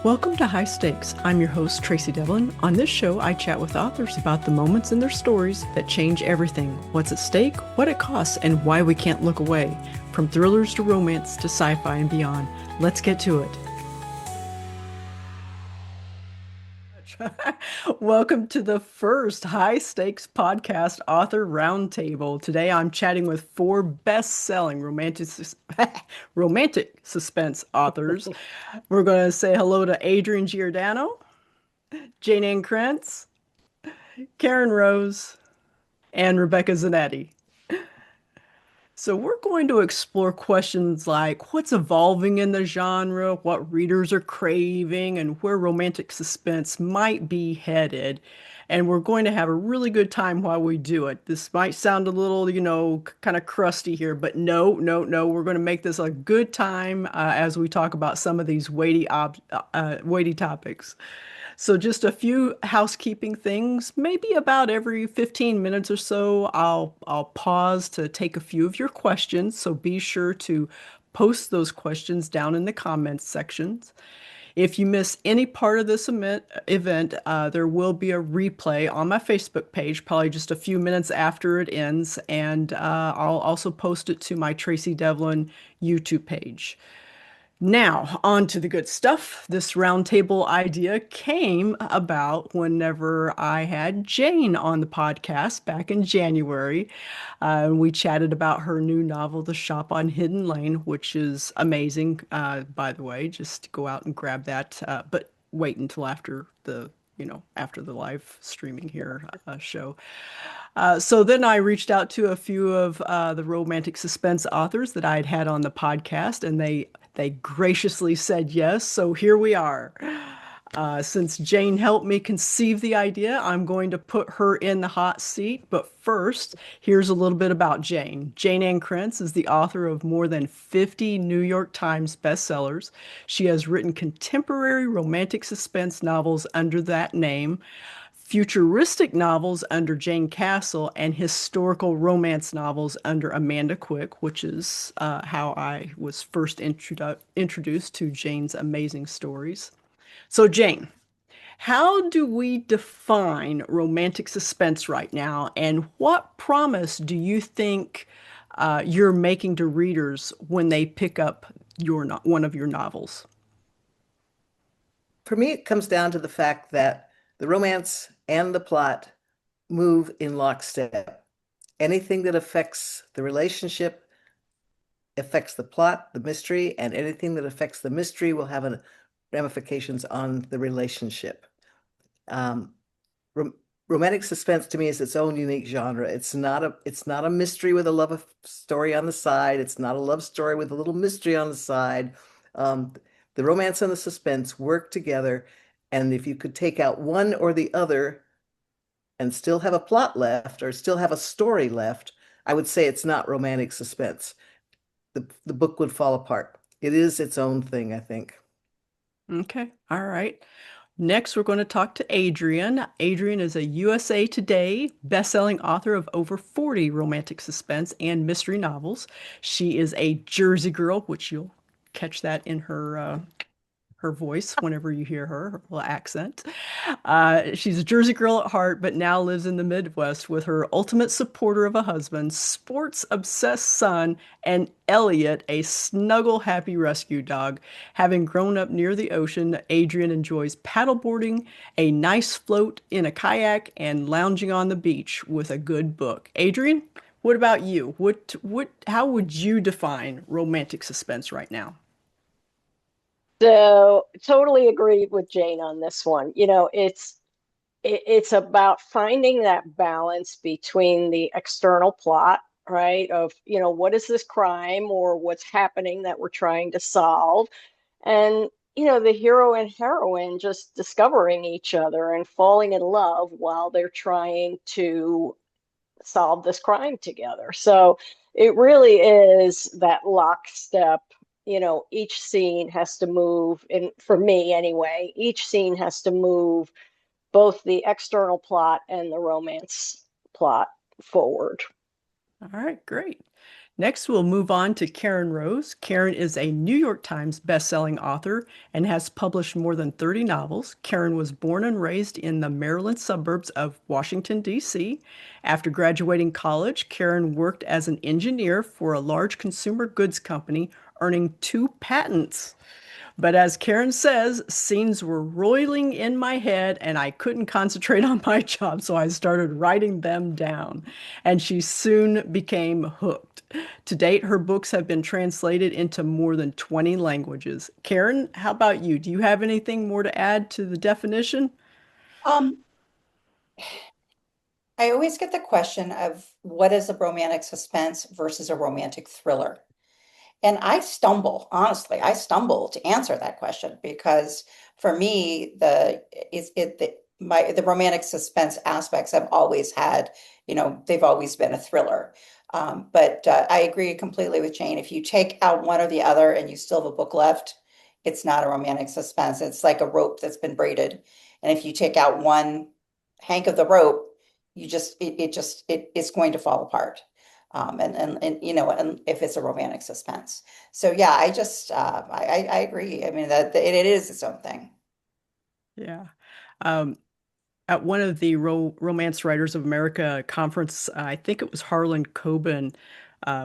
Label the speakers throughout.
Speaker 1: Welcome to High Stakes. I'm your host, Tracey Devlyn. On this show, I chat with authors about the moments in their stories that change everything, what's at stake, what it costs, and why we can't look away. From thrillers to romance to sci-fi and beyond. Let's get to it. Welcome to the first High Stakes Podcast Author Roundtable. Today I'm chatting with four best-selling romantic suspense authors. We're going to say hello to Adrienne Giordano, Jayne Ann Krentz, Karen Rose, and Rebecca Zanetti. So we're going to explore questions like what's evolving in the genre, what readers are craving, and where romantic suspense might be headed. And we're going to have a really good time while we do it. This might sound a little, kind of crusty here, but no. We're going to make this a good time as we talk about some of these weighty topics. So just a few housekeeping things. Maybe about every 15 minutes or so, I'll pause to take a few of your questions. So be sure to post those questions down in the comments sections. If you miss any part of this event, there will be a replay on my Facebook page, probably just a few minutes after it ends, and I'll also post it to my Tracey Devlyn YouTube page. Now, on to the good stuff. This roundtable idea came about whenever I had Jayne on the podcast back in January. We chatted about her new novel, The Shop on Hidden Lane, which is amazing, by the way. Just go out and grab that, but wait until after the live streaming here show. So then I reached out to a few of the romantic suspense authors that I'd had on the podcast, and they graciously said yes. So here we are. Since Jayne helped me conceive the idea, I'm going to put her in the hot seat. But first, here's a little bit about Jayne. Jayne Ann Krentz is the author of more than 50 New York Times bestsellers. She has written contemporary romantic suspense novels under that name, futuristic novels under Jane Castle, and historical romance novels under Amanda Quick, which is how I was first introduced to Jayne's amazing stories. So, Jayne, how do we define romantic suspense right now, and what promise do you think you're making to readers when they pick up one of your novels?
Speaker 2: For me, it comes down to the fact that the romance and the plot move in lockstep. Anything that affects the relationship affects the plot, the mystery, and anything that affects the mystery will have ramifications on the relationship. Romantic suspense to me is its own unique genre. It's not a mystery with a love story on the side. It's not a love story with a little mystery on the side. The romance and the suspense work together, and if you could take out one or the other and still have a plot left or still have a story left, I would say it's not romantic suspense. The book would fall apart. It is its own thing, I think.
Speaker 1: Okay, all right. Next, we're going to talk to Adrienne. Adrienne is a USA Today bestselling author of over 40 romantic suspense and mystery novels. She is a Jersey girl, which you'll catch that in her voice whenever you hear her little accent. She's a Jersey girl at heart, but now lives in the Midwest with her ultimate supporter of a husband, sports-obsessed son, and Elliot, a snuggle, happy rescue dog. Having grown up near the ocean, Adrienne enjoys paddleboarding, a nice float in a kayak, and lounging on the beach with a good book. Adrienne, what about you? How would you define romantic suspense right now?
Speaker 3: So totally agree with Jayne on this one. It's about finding that balance between the external plot, right? Of, what is this crime or what's happening that we're trying to solve? And, the hero and heroine just discovering each other and falling in love while they're trying to solve this crime together. So it really is that lockstep. Each scene has to move, and for me anyway, each scene has to move both the external plot and the romance plot forward.
Speaker 1: All right, great. Next, we'll move on to Karen Rose. Karen is a New York Times bestselling author and has published more than 30 novels. Karen was born and raised in the Maryland suburbs of Washington, D.C. After graduating college, Karen worked as an engineer for a large consumer goods company, earning 2 patents. But as Karen says, scenes were roiling in my head and I couldn't concentrate on my job, so I started writing them down. And she soon became hooked. To date, her books have been translated into more than 20 languages. Karen, how about you? Do you have anything more to add to the definition?
Speaker 4: Um, I always get the question of what is a romantic suspense versus a romantic thriller? And honestly, I stumble to answer that question because for me, the romantic suspense aspects have always had, they've always been a thriller. But I agree completely with Jane. If you take out one or the other and you still have a book left, it's not a romantic suspense. It's like a rope that's been braided. And if you take out one hank of the rope, it's going to fall apart. And if it's a romantic suspense. So yeah, I agree. I mean that it is its own thing.
Speaker 1: Yeah. Um, at one of the Romance Writers of America conference, I think it was Harlan Coben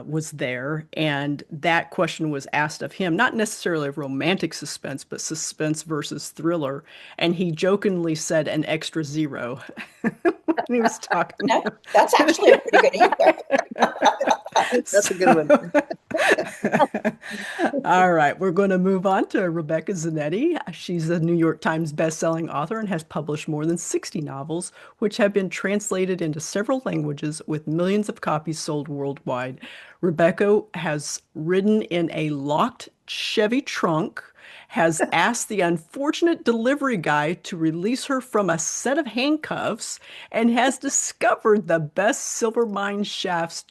Speaker 1: was there, and that question was asked of him, not necessarily of romantic suspense, but suspense versus thriller, and he jokingly said an extra zero when he was talking.
Speaker 4: No, that's actually a pretty good answer.
Speaker 2: That's a good one.
Speaker 1: All right, we're going to move on to Rebecca Zanetti. She's a New York Times bestselling author and has published more than 60 novels, which have been translated into several languages with millions of copies sold worldwide. Rebecca has ridden in a locked Chevy trunk, has asked the unfortunate delivery guy to release her from a set of handcuffs, and has discovered the best silver mine shafts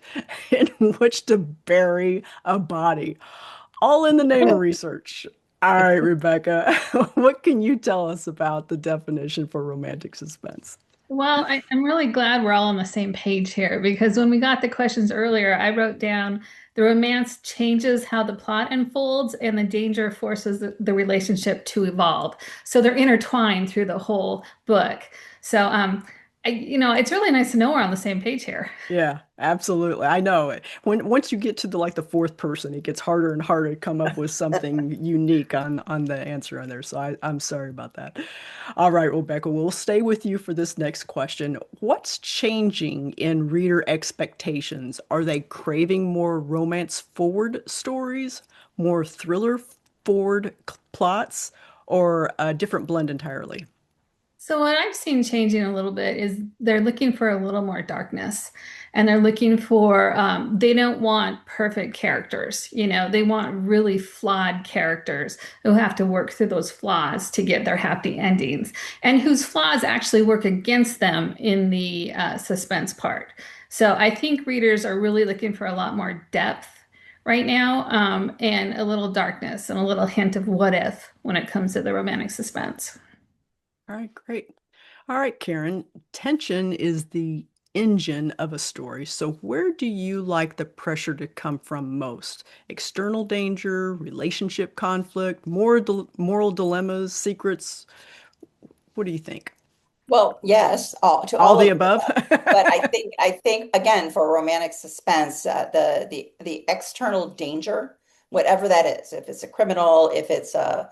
Speaker 1: in which to bury a body, all in the name of research. All right, Rebecca, what can you tell us about the definition for romantic suspense?
Speaker 5: Well, I'm really glad we're all on the same page here because when we got the questions earlier, I wrote down the romance changes how the plot unfolds and the danger forces the relationship to evolve. So they're intertwined through the whole book. So, it's really nice to know we're on the same page here.
Speaker 1: Yeah, absolutely. I know it. Once you get to the fourth person, it gets harder and harder to come up with something unique on the answer on there. So I'm sorry about that. All right, Rebecca, we'll stay with you for this next question. What's changing in reader expectations? Are they craving more romance forward stories, more thriller forward plots, or a different blend entirely?
Speaker 5: So what I've seen changing a little bit is they're looking for a little more darkness and they're looking for they don't want perfect characters, they want really flawed characters who have to work through those flaws to get their happy endings and whose flaws actually work against them in the suspense part. So I think readers are really looking for a lot more depth right now, and a little darkness and a little hint of what if when it comes to the romantic suspense.
Speaker 1: All right, great. All right, Karen, tension is the engine of a story. So where do you like the pressure to come from most? External danger, relationship conflict, moral dilemmas, secrets? What do you think?
Speaker 4: Well, yes,
Speaker 1: All
Speaker 4: all
Speaker 1: the
Speaker 4: of the
Speaker 1: above?
Speaker 4: above. But I think again for romantic suspense, the external danger, whatever that is, if it's a criminal, if it's a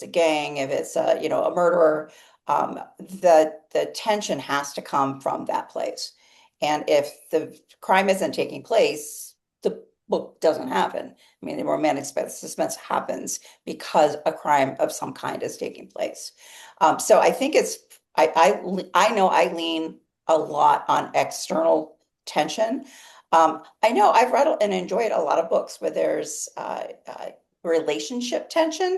Speaker 4: gang, if it's a murderer, the tension has to come from that place. And if the crime isn't taking place, the book doesn't happen. I mean, the romantic suspense happens because a crime of some kind is taking place. So I think I know I lean a lot on external tension. I know I've read and enjoyed a lot of books where there's relationship tension,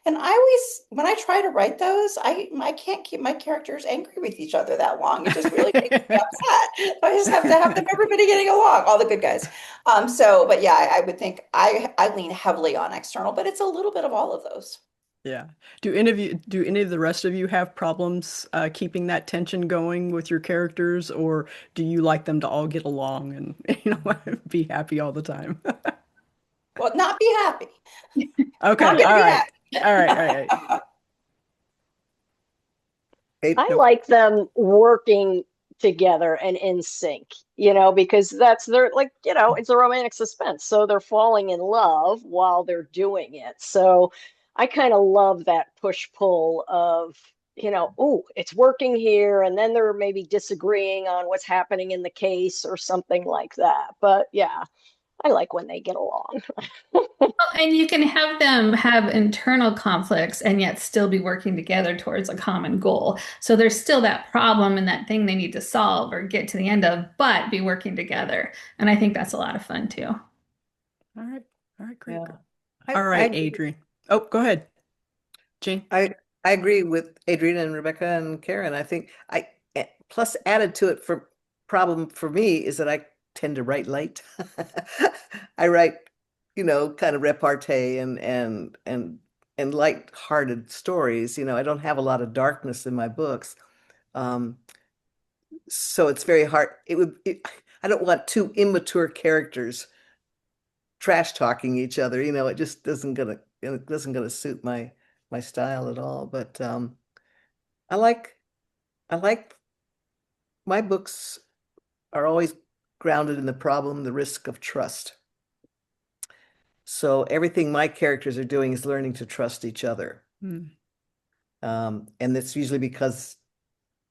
Speaker 4: and I always, when I try to write those, I can't keep my characters angry with each other that long. It just really makes me upset. I just have to have them everybody getting along, all the good guys. But yeah, I would think I lean heavily on external, but it's a little bit of all of those.
Speaker 1: Yeah. Do any of the rest of you have problems keeping that tension going with your characters, or do you like them to all get along and be happy all the time?
Speaker 4: Well, not be happy. Not
Speaker 1: Okay.
Speaker 4: gonna
Speaker 1: All
Speaker 4: be
Speaker 1: right.
Speaker 4: happy.
Speaker 1: All right. All right.
Speaker 2: Hey,
Speaker 3: I like them working together and in sync, because that's their, like, it's a romantic suspense. So they're falling in love while they're doing it. So I kind of love that push-pull of, oh, it's working here, and then they're maybe disagreeing on what's happening in the case or something like that. But yeah, I like when they get along.
Speaker 5: And you can have them have internal conflicts and yet still be working together towards a common goal. So there's still that problem and that thing they need to solve or get to the end of, but be working together. And I think that's a lot of fun too.
Speaker 1: All right. All right. Great.
Speaker 2: yeah.
Speaker 1: All
Speaker 2: I
Speaker 1: right, Adrienne. Oh, go ahead, Jane.
Speaker 2: I agree with Adrienne and Rebecca and Karen. I think plus added to it for problem for me is that I tend to write light. I write, kind of repartee and light-hearted stories. I don't have a lot of darkness in my books. Um, so it's very hard. I don't want two immature characters trash talking each other. It just doesn't gonna suit my style at all. But I like I like my books are always grounded in the problem, the risk of trust. So everything my characters are doing is learning to trust each other.
Speaker 1: Hmm.
Speaker 2: And that's usually because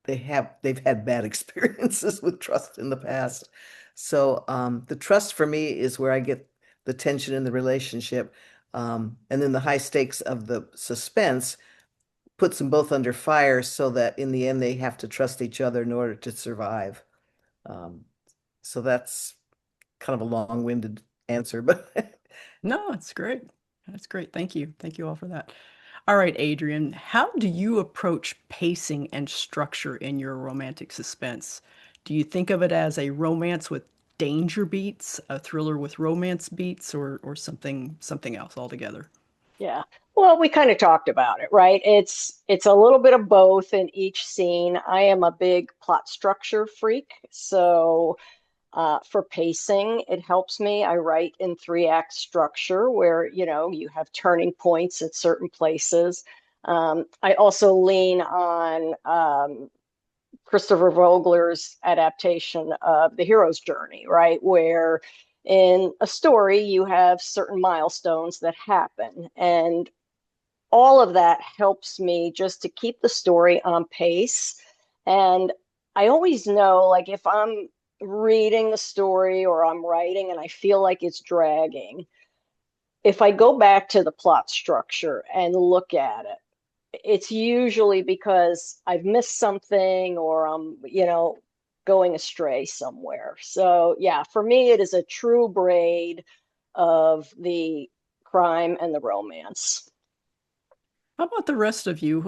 Speaker 2: they've had bad experiences with trust in the past. So the trust for me is where I get the tension in the relationship. And then the high stakes of the suspense puts them both under fire so that in the end they have to trust each other in order to survive. Um, so that's kind of a long-winded answer, but
Speaker 1: No, it's great. That's great. Thank you. Thank you all for that. All right, Adrienne, how do you approach pacing and structure in your romantic suspense? Do you think of it as a romance with danger beats, a thriller with romance beats, or something else altogether?
Speaker 3: Yeah. Well, we kind of talked about it, right? It's a little bit of both in each scene. I am a big plot structure freak, so for pacing, it helps me. I write in three-act structure where, you have turning points at certain places. I also lean on Christopher Vogler's adaptation of The Hero's Journey, right? Where in a story you have certain milestones that happen, and all of that helps me just to keep the story on pace. And I always know, like, if I'm reading the story or I'm writing and I feel like it's dragging, if I go back to the plot structure and look at it, it's usually because I've missed something or I'm, going astray somewhere. So, yeah, for me, it is a true braid of the crime and the romance.
Speaker 1: How about the rest of you?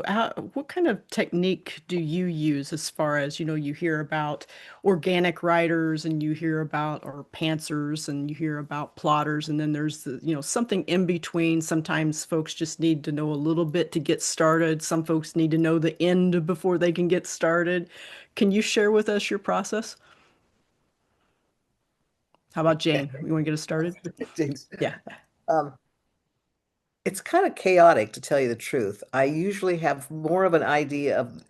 Speaker 1: What kind of technique do you use as far as, you hear about organic writers and you hear about or pantsers and you hear about plotters and then there's something in between. Sometimes folks just need to know a little bit to get started. Some folks need to know the end before they can get started. Can you share with us your process? How about Jane? You want to get us started?
Speaker 2: James,
Speaker 1: Yeah.
Speaker 2: um, it's kind of chaotic to tell you the truth. I usually have more of an idea of,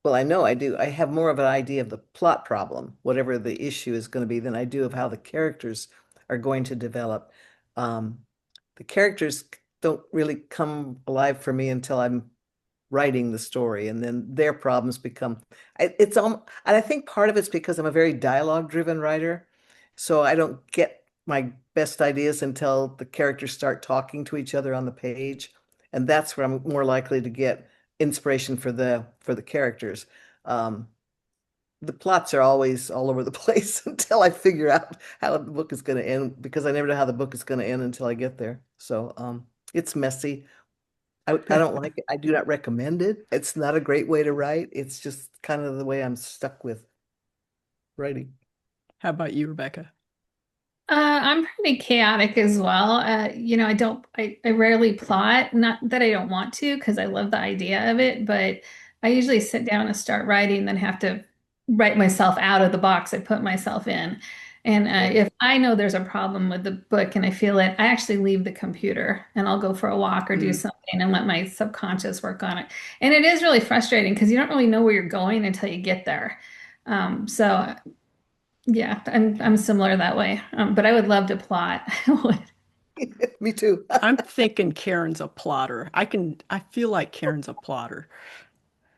Speaker 2: well, I know I do. I have more of an idea of the plot problem, whatever the issue is going to be, than I do of how the characters are going to develop. Um, the characters don't really come alive for me until I'm writing the story, and then their problems become. And I think part of it's because I'm a very dialogue-driven writer, so I don't get my best ideas until the characters start talking to each other on the page, and that's where I'm more likely to get inspiration for the characters. Um, the plots are always all over the place until I figure out how the book is going to end, because I never know how the book is going to end until I get there. So it's messy. I don't like it. I do not recommend it. It's not a great way to write. It's just kind of the way I'm stuck with writing.
Speaker 1: How about you, Rebecca?
Speaker 5: I'm pretty chaotic as well. I rarely plot, not that I don't want to, because I love the idea of it, but I usually sit down and start writing, then have to write myself out of the box I put myself in. And
Speaker 2: Right.
Speaker 5: if I know there's a problem with the book and I feel it, I actually leave the computer and I'll go for a walk or do
Speaker 2: Mm.
Speaker 5: something and let my subconscious work on it. And it is really frustrating because you don't really know where you're going until you get there. So yeah, I'm similar that way. But I would love to plot. I would.
Speaker 2: Me too.
Speaker 1: I'm thinking Karen's a plotter. I feel like Karen's a plotter.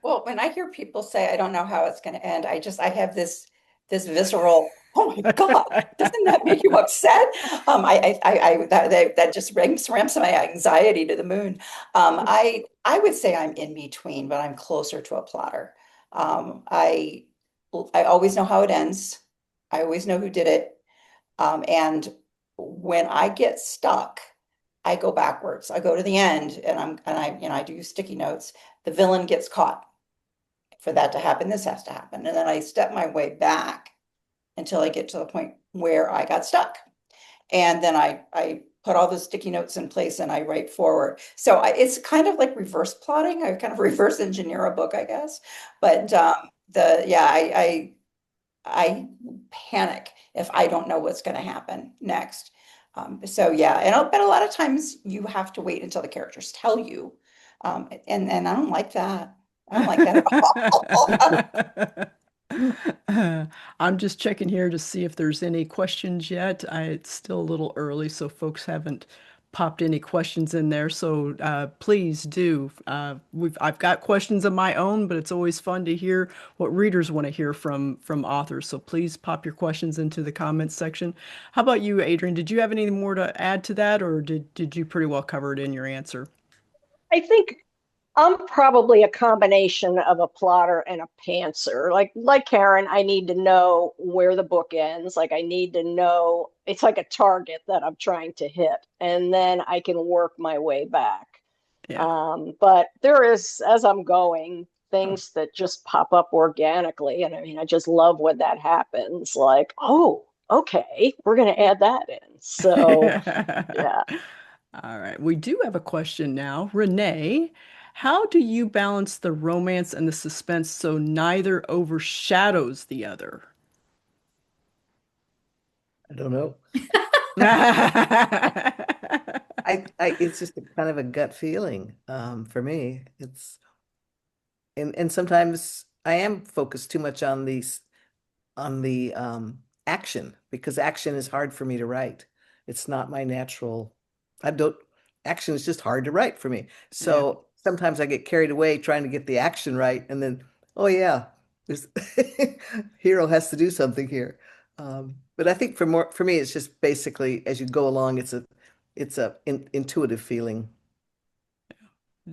Speaker 4: Well, when I hear people say, I don't know how it's going to end, I have this visceral, oh my God, doesn't that make you upset? That just ramps my anxiety to the moon. I would say I'm in between, but I'm closer to a plotter. Um, I I always know how it ends. I always know who did it. And when I get stuck, I go backwards. I go to the end, I do sticky notes. The villain gets caught. For that to happen, this has to happen. And then I step my way back until I get to the point where I got stuck. And then I put all the sticky notes in place and I write forward. So it's kind of like reverse plotting. I kind of reverse engineer a book, I guess. But I panic if I don't know what's going to happen next. So yeah, but a lot of times you have to wait until the characters tell you. And I don't like that. I don't like that at all.
Speaker 1: I'm just checking here to see if there's any questions yet. It's still a little early, so folks haven't popped any questions in there. So please do. I've got questions of my own, but it's always fun to hear what readers want to hear from authors. So please pop your questions into the comments section. How about you, Adrienne? Did you have anything more to add to that, or did you pretty well cover it in your answer?
Speaker 3: I think I'm probably a combination of a plotter and a pantser. Like Karen, I need to know where the book ends. Like I need to know it's like a target that I'm trying to hit, and then I can work my way back.
Speaker 1: Yeah.
Speaker 3: But there is, as I'm going, things that just pop up organically, and I mean, I just love when that happens. Like, oh, okay, we're gonna add that in. So, yeah.
Speaker 1: All right. We do have a question now. Renee, how do you balance the romance and the suspense so neither overshadows the other?
Speaker 2: I don't know. It's just a kind of a gut feeling for me. And sometimes I am focused too much on the action because action is hard for me to write. It's not my natural. I don't. Action is just hard to write for me.
Speaker 1: Yeah.
Speaker 2: So sometimes I get carried away trying to get the action right, and then oh yeah, this hero has to do something here. But I think for me, it's just basically as you go along, it's a intuitive feeling.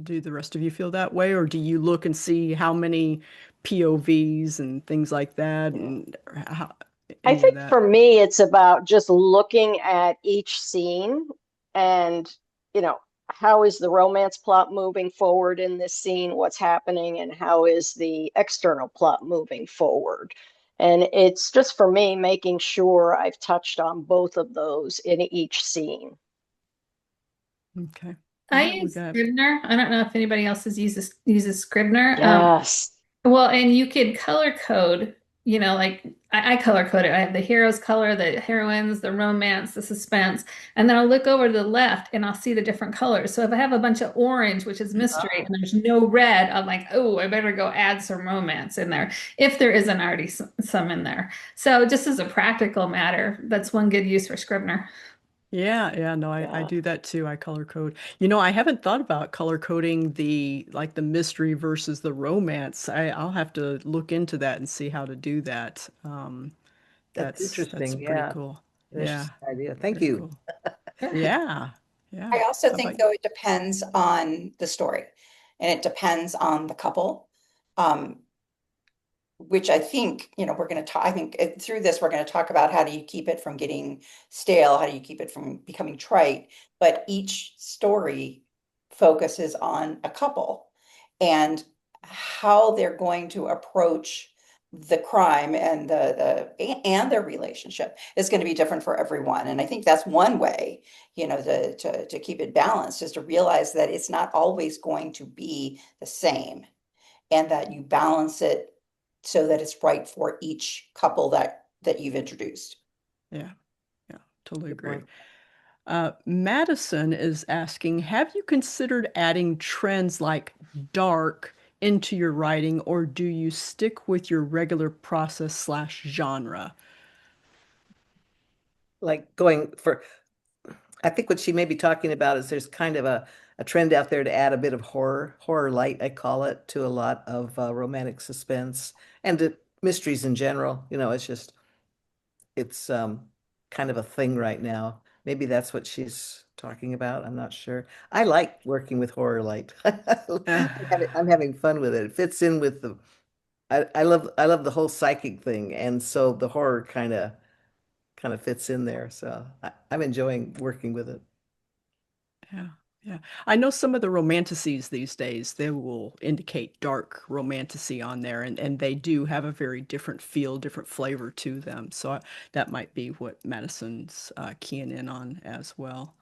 Speaker 1: Do the rest of you feel that way, or do you look and see how many POVs and things like that, and how,
Speaker 3: I
Speaker 1: any of
Speaker 3: think
Speaker 1: that?
Speaker 3: for me, it's about just looking at each scene and, you know, how is the romance plot moving forward in this scene? What's happening? And how is the external plot moving forward? And it's just for me making sure I've touched on both of those in each scene.
Speaker 1: Okay. All
Speaker 5: I
Speaker 1: right, we
Speaker 5: use
Speaker 1: got.
Speaker 5: Scrivener. I don't know if anybody else uses Scrivener.
Speaker 3: Yes.
Speaker 5: Well, and you could color code, like I color code it. I have the hero's color, the heroines, the romance, the suspense, and then I'll look over to the left and I'll see the different colors. So if I have a bunch of orange, which is mystery, and there's no red, I'm like, oh, I better go add some romance in there if there isn't already some in there. So just as a practical matter, that's one good use for Scrivener.
Speaker 1: Yeah, no, I
Speaker 3: Yeah.
Speaker 1: do that too. I color code. I haven't thought about color coding the mystery versus the romance. I'll have to look into that and see how to do that.
Speaker 2: That's
Speaker 1: That's
Speaker 2: interesting.
Speaker 1: pretty
Speaker 2: Yeah,
Speaker 1: cool. Yeah,
Speaker 2: interesting idea. Thank
Speaker 1: very
Speaker 2: you.
Speaker 1: cool. Yeah,
Speaker 4: I
Speaker 1: yeah.
Speaker 4: also
Speaker 1: How about
Speaker 4: think, though, it depends on the story and it depends on the couple. Um, which I think, we're going to talk, I think through this, we're going to talk about how do you keep it from getting stale? How do you keep it from becoming trite? But each story focuses on a couple and how they're going to approach the crime and and their relationship is going to be different for everyone. And I think that's one way, to keep it balanced, is to realize that it's not always going to be the same, and that you balance it so that it's right for each couple that you've introduced.
Speaker 1: Yeah, yeah, totally
Speaker 2: Good
Speaker 1: agree.
Speaker 2: point.
Speaker 1: Madison is asking, have you considered adding trends like dark into your writing, or do you stick with your regular process / genre?
Speaker 2: Like going for, I think what she may be talking about is there's kind of a trend out there to add a bit of horror light, I call it, to a lot of romantic suspense and to mysteries in general. It's kind of a thing right now. Maybe that's what she's talking about. I'm not sure. I like working with horror light. I'm having fun with it. It fits in with I love the whole psychic thing, and so the horror kind of fits in there. So I'm enjoying working with it.
Speaker 1: Yeah, yeah. I know some of the romanticies these days, they will indicate dark romanticy on there, and they do have a very different feel, different flavor to them. So that might be what Madison's keying in on as well.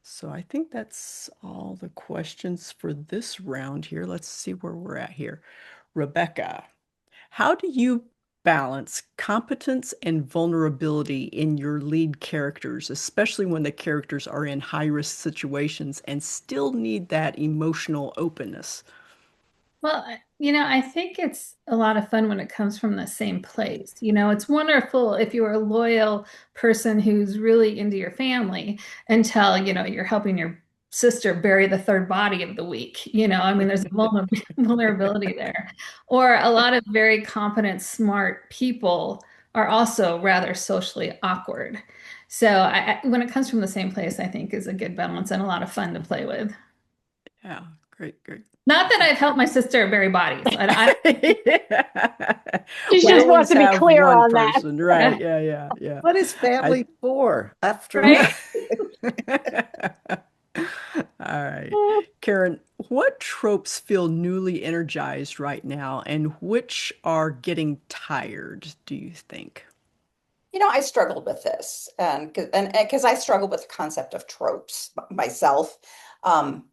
Speaker 1: So I think that's all the questions for this round here. Let's see where we're at here. Rebecca, how do you balance competence and vulnerability in your lead characters, especially when the characters are in high-risk situations and still need that emotional openness?
Speaker 5: Well, I think it's a lot of fun when it comes from the same place. It's wonderful if you're a loyal person who's really into your family until, you're helping your sister bury the third body of the week. I mean, there's a vulnerability there. Or a lot of very competent, smart people are also rather socially awkward. So when it comes from the same place, I think is a good balance and a lot of fun to play with.
Speaker 1: Yeah, great, great.
Speaker 5: Not that I've helped my sister bury bodies. I
Speaker 3: She
Speaker 1: We
Speaker 3: just wants
Speaker 1: always
Speaker 3: to be
Speaker 1: have
Speaker 3: clear
Speaker 1: one
Speaker 3: on that.
Speaker 1: person, right? Yeah, yeah, yeah.
Speaker 2: What is
Speaker 1: I
Speaker 2: family for, after all?
Speaker 5: right?
Speaker 1: All right. Karen, what tropes feel newly energized right now and which are getting tired, do you think?
Speaker 4: I struggled with this, and because I struggle with the concept of tropes myself. Um,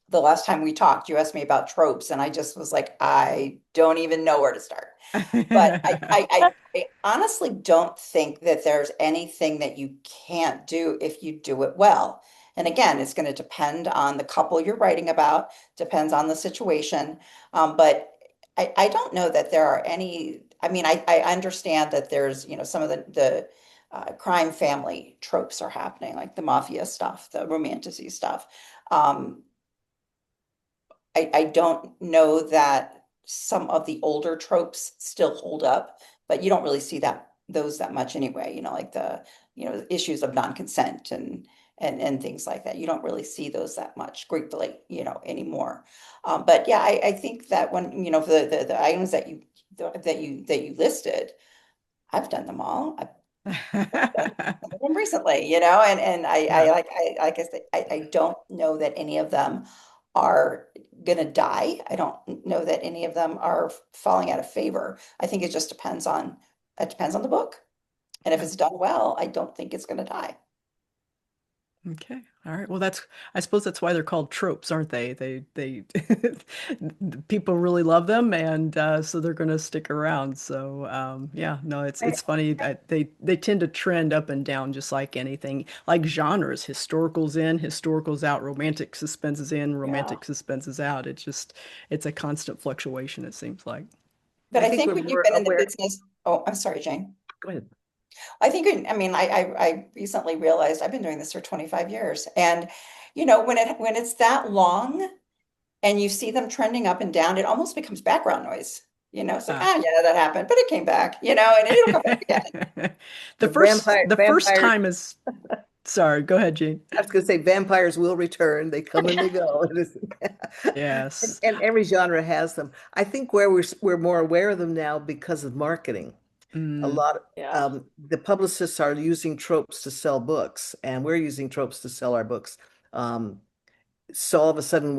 Speaker 4: the last time we talked, you asked me about tropes, and I just was like, I don't even know where to start. But I honestly don't think that there's anything that you can't do if you do it well. And again, it's going to depend on the couple you're writing about, depends on the situation. But I don't know that there are any. I mean, I understand that there's, some of the crime family tropes are happening, like the mafia stuff, the romanticy stuff. Um, I don't know that some of the older tropes still hold up, but you don't really see those that much anyway, like the, issues of non-consent and things like that. You don't really see those that much, gratefully, anymore. But yeah, I think that when, for the items that you listed, I've done them all. I've done some of them recently, and
Speaker 1: Yeah.
Speaker 4: like I said, I don't know that any of them are gonna die. I don't know that any of them are falling out of favor. I think it depends on the book. And if
Speaker 1: Yeah.
Speaker 4: it's done well, I don't think it's gonna die.
Speaker 1: Okay. All right. Well, I suppose that's why they're called tropes, aren't they? People really love them, and so they're going to stick around. So, yeah, no, it's funny that they tend to trend up and down just like anything, like genres. Historicals out, romantic suspense is in,
Speaker 4: Yeah.
Speaker 1: romantic suspense is out. It's a constant fluctuation, it seems like.
Speaker 4: But
Speaker 2: I
Speaker 4: I
Speaker 2: think
Speaker 4: think
Speaker 2: we're
Speaker 4: when you've
Speaker 2: more
Speaker 4: been in the
Speaker 2: aware.
Speaker 4: business, oh, I'm sorry, Jane.
Speaker 2: Go ahead.
Speaker 4: I mean, I recently realized I've been doing this for 25 years. And, when it's that long and you see them trending up and down, it almost becomes background noise. It's like,
Speaker 1: Ah.
Speaker 4: ah, yeah, that happened, but it came back, and it'll come back again.
Speaker 1: The
Speaker 2: The
Speaker 1: first
Speaker 2: vampire
Speaker 1: the first
Speaker 2: vampires.
Speaker 1: time is sorry, go ahead, Gene.
Speaker 2: I was going to say vampires will return. They come and they go. And,
Speaker 1: Yes.
Speaker 2: and every genre has them. I think where we're more aware of them now because of marketing. A
Speaker 1: Mm,
Speaker 2: lot
Speaker 3: Yeah.
Speaker 2: the publicists are using tropes to sell books, and we're using tropes to sell our books. So all of a sudden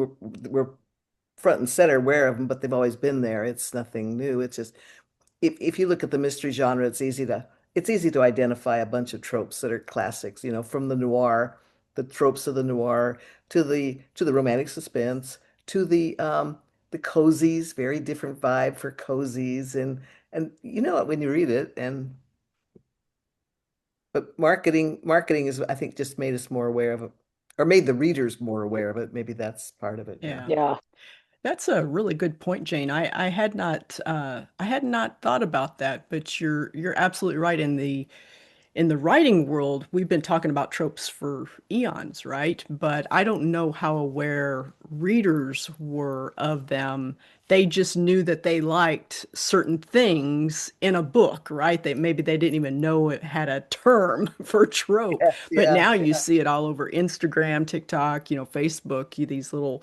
Speaker 2: we're front and center aware of them, but they've always been there. It's nothing new. It's just if you look at the mystery genre, it's easy to identify a bunch of tropes that are classics, from the noir, the tropes of the noir to the romantic suspense, to the cozies, very different vibe for cozies, and you know it when you read it. And but marketing is, I think, just made us more aware of it, or made the readers more aware of it. Maybe that's part of it. Yeah.
Speaker 1: Yeah.
Speaker 3: Yeah.
Speaker 1: That's a really good point, Jane. I had not thought about that, but you're absolutely right. In the writing world, we've been talking about tropes for eons, right? But I don't know how aware readers were of them. They just knew that they liked certain things in a book, right? Maybe they didn't even know it had a term for trope.
Speaker 2: Yes,
Speaker 1: But
Speaker 2: yeah,
Speaker 1: now you
Speaker 2: yeah.
Speaker 1: see it all over Instagram, TikTok, Facebook, these little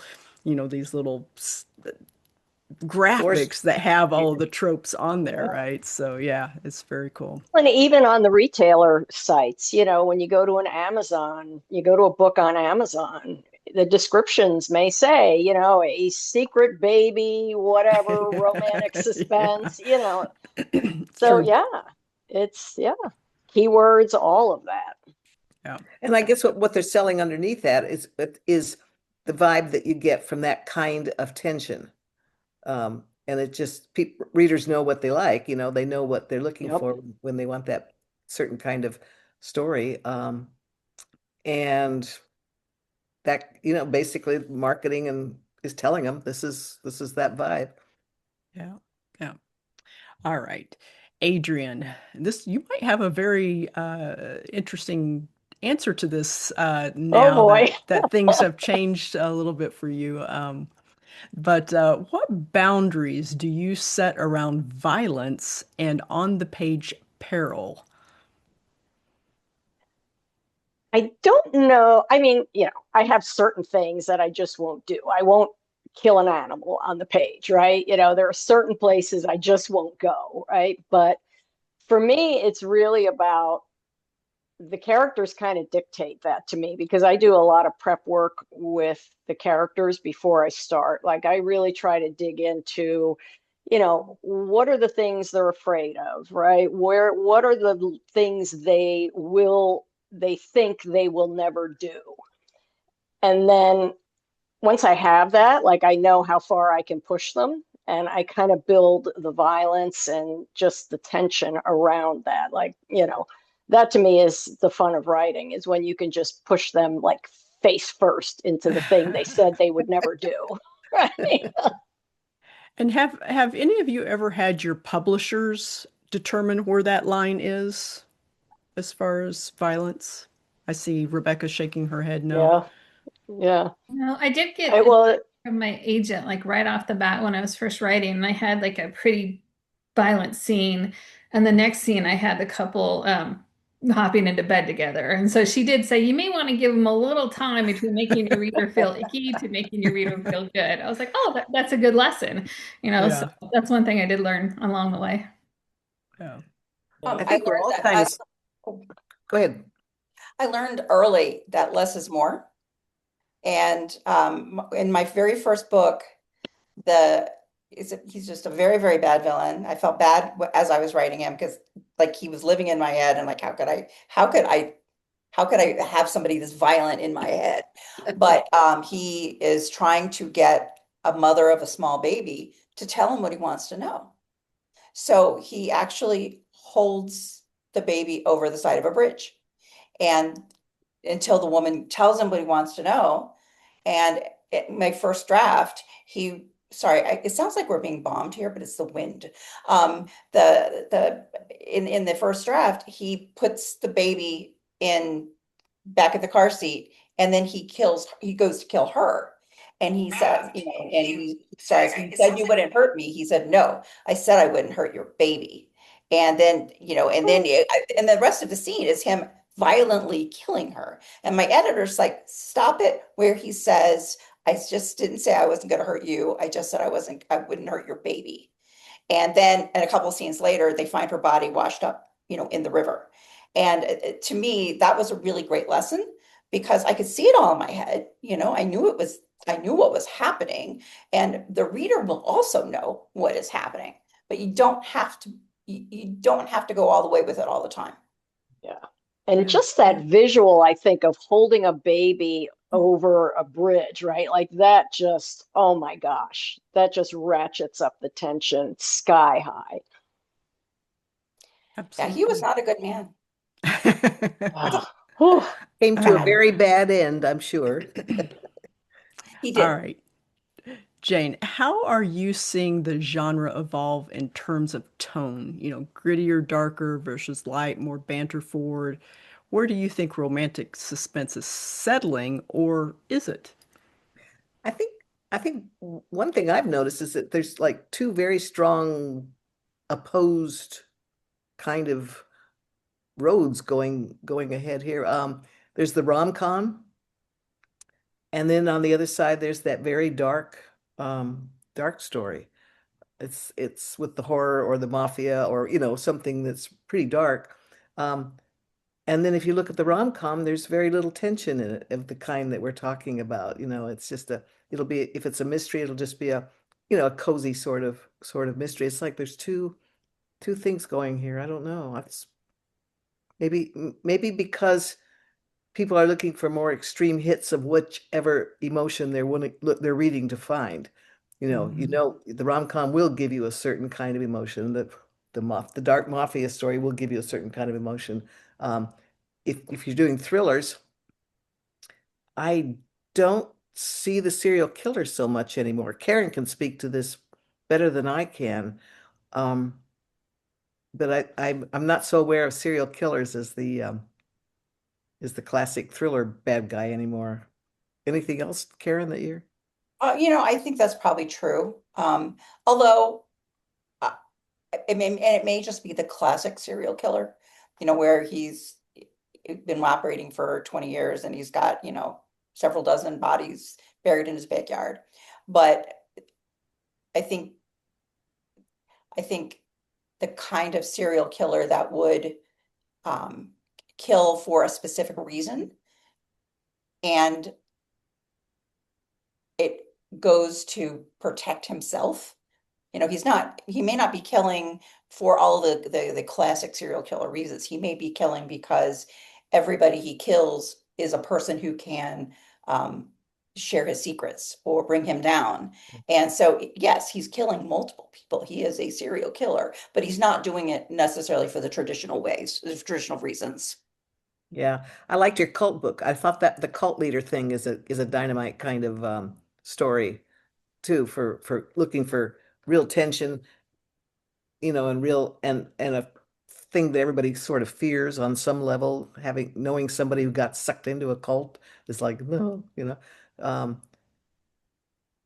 Speaker 2: Forced.
Speaker 1: graphics that have all of
Speaker 2: Yeah.
Speaker 1: the tropes on there, right? So yeah, it's very cool.
Speaker 3: And even on the retailer sites, when you go to an Amazon, you go to a book on Amazon, the descriptions may say, a secret baby, whatever, romantic
Speaker 1: Yeah,
Speaker 3: suspense.
Speaker 1: it's
Speaker 3: So
Speaker 1: true.
Speaker 3: yeah, yeah, keywords, all of that.
Speaker 1: Yeah.
Speaker 2: And I guess what they're selling underneath that is the vibe that you get from that kind of tension. And it just readers know what they like, they know what they're looking
Speaker 3: Yep.
Speaker 2: for when they want that certain kind of story. And that, basically marketing and is telling them this is that vibe.
Speaker 1: Yeah. Yeah. All right. Adrienne, you might have a very interesting answer to this
Speaker 3: Oh
Speaker 1: now
Speaker 3: boy.
Speaker 1: that things have changed a little bit for you. But what boundaries do you set around violence and on the page peril?
Speaker 3: I don't know. I mean, I have certain things that I just won't do. I won't kill an animal on the page, right? There are certain places I just won't go, right? But for me, it's really about the characters kind of dictate that to me because I do a lot of prep work with the characters before I start. Like I really try to dig into, what are the things they're afraid of, right? What are the things they think they will never do? And then once I have that, like I know how far I can push them and I kind of build the violence and just the tension around that. Like, that to me is the fun of writing is when you can just push them like face first into the thing they said they would never do. Right.
Speaker 1: And have any of you ever had your publishers determine where that line is as far as violence? I see Rebecca shaking her head no.
Speaker 3: Yeah. Yeah.
Speaker 5: No, I did get
Speaker 3: I, well,
Speaker 5: from my agent like right off the bat when I was first writing, and I had like a pretty violent scene, and the next scene I had the couple hopping into bed together, and so she did say you may want to give them a little time between making your reader feel icky to making your reader feel good. I was like, oh, that's a good lesson, so
Speaker 1: Yeah.
Speaker 5: that's one thing I did learn along the way.
Speaker 1: Yeah.
Speaker 2: I
Speaker 4: I
Speaker 2: think we're
Speaker 4: learned
Speaker 2: all
Speaker 4: that
Speaker 2: kind of,
Speaker 4: less,
Speaker 2: go ahead.
Speaker 4: I learned early that less is more. And in my very first book, he's just a very, very bad villain. I felt bad as I was writing him because like he was living in my head and like how could I have somebody this violent in my head? But he is trying to get a mother of a small baby to tell him what he wants to know. So he actually holds the baby over the side of a bridge. And until the woman tells him what he wants to know. And my first draft, it sounds like we're being bombed here, but it's the wind. In the first draft, he puts the baby in back of the car seat, and then he goes to kill her. And he says, he said, you wouldn't hurt me. He said, no, I said I wouldn't hurt your baby. And then, and the rest of the scene is him violently killing her. And my editor's like, stop it, where he says, I just didn't say I wasn't going to hurt you. I just said I wouldn't hurt your baby. And then, and a couple of scenes later, they find her body washed up, in the river. And to me, that was a really great lesson because I could see it all in my head. I knew it was I knew what was happening, and the reader will also know what is happening, but you don't have to you don't have to go all the way with it all the time.
Speaker 3: Yeah. And
Speaker 1: Yeah.
Speaker 3: just that visual, I think, of holding a baby over a bridge, right? Like that just, oh my gosh, that just ratchets up the tension sky high.
Speaker 4: Yeah, he was
Speaker 1: Absolutely.
Speaker 4: not a good man.
Speaker 3: Oh, whew.
Speaker 2: Came to a
Speaker 4: Bad.
Speaker 2: very bad end, I'm sure.
Speaker 4: He
Speaker 1: All
Speaker 4: did.
Speaker 1: right. Jane, how are you seeing the genre evolve in terms of tone? You know, grittier, darker versus light, more banter forward. Where do you think romantic suspense is settling, or is it?
Speaker 2: I think I think one thing I've noticed is that there's like two very strong opposed kind of roads going ahead here. There's the rom-com, and then on the other side there's that very dark story. It's with the horror or the mafia or something that's pretty dark. Um, and then if you look at the rom-com, there's very little tension in it of the kind that we're talking about. It's just it'll be, if it's a mystery, it'll just be a cozy sort of mystery. It's like there's two things going here. I don't know. It's maybe because people are looking for more extreme hits of whichever emotion they're reading to find.
Speaker 1: Mhm.
Speaker 2: The rom-com will give you a certain kind of emotion. The dark mafia story will give you a certain kind of emotion. Um, if you're doing thrillers, I don't see the serial killer so much anymore. Karen can speak to this better than I can. Um, but I'm not so aware of serial killers as the classic thriller bad guy anymore. Anything else, Karen, that you're?
Speaker 4: I think that's probably true. Although uh, it may just be the classic serial killer, where he's been operating for 20 years and he's got, several dozen bodies buried in his backyard. But I think I think the kind of serial killer that would um, kill for a specific reason and it goes to protect himself. He may not be killing for all the classic serial killer reasons. He may be killing because everybody he kills is a person who can um, share his secrets or bring him down. And so, yes, he's killing multiple people. He is a serial killer, but he's not doing it necessarily for the traditional ways, the traditional reasons.
Speaker 2: Yeah, I liked your cult book. I thought that the cult leader thing is a dynamite kind of story too, for looking for real tension, and real and a thing that everybody sort of fears on some level. Knowing somebody who got sucked into a cult is like, no. Um,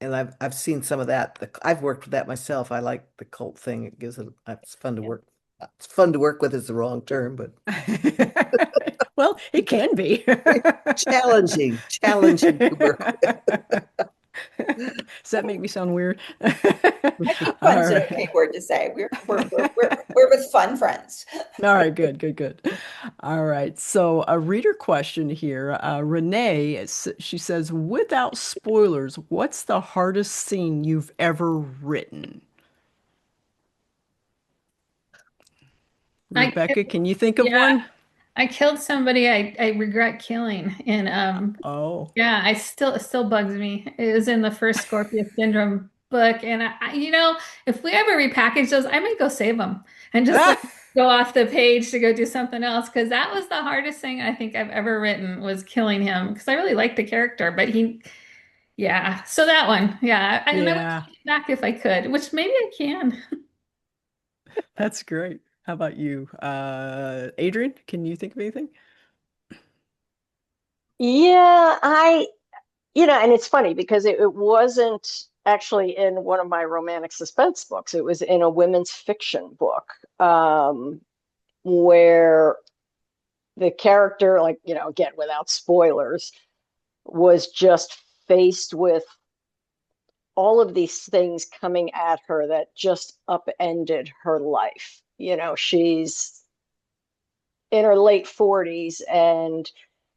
Speaker 2: and I've seen some of that. I've worked with that myself. I like the cult thing. It's fun to
Speaker 3: Yeah.
Speaker 2: work. It's fun to work with is the wrong term, but
Speaker 1: Well, it can be.
Speaker 2: challenging to work
Speaker 1: Does that make me sound weird?
Speaker 4: I think
Speaker 1: All
Speaker 4: fun's an okay
Speaker 1: right.
Speaker 4: word to say. We're with fun friends.
Speaker 1: All right, good, good, good. All right. So a reader question here. Renee, she says, without spoilers, what's the hardest scene you've ever written?
Speaker 5: I
Speaker 1: Rebecca, can you think of
Speaker 5: Yeah,
Speaker 1: one?
Speaker 5: I killed somebody I regret killing. And
Speaker 1: Oh.
Speaker 5: yeah, it still bugs me. It was in the first Scorpio Syndrome book. And if we ever repackage those, I might go save them and just let them go off the page to go do something else. Because that was the hardest thing I think I've ever written was killing him. Because I really liked the character, but yeah. So that one, yeah. And I would
Speaker 1: Yeah,
Speaker 5: take it back if I could, which maybe I can.
Speaker 1: that's great. How about you? Adrienne, can you think of anything?
Speaker 3: Yeah, and it's funny because it wasn't actually in one of my romantic suspense books. It was in a women's fiction book, where the character, like, again, without spoilers, was just faced with all of these things coming at her that just upended her life. She's in her late 40s and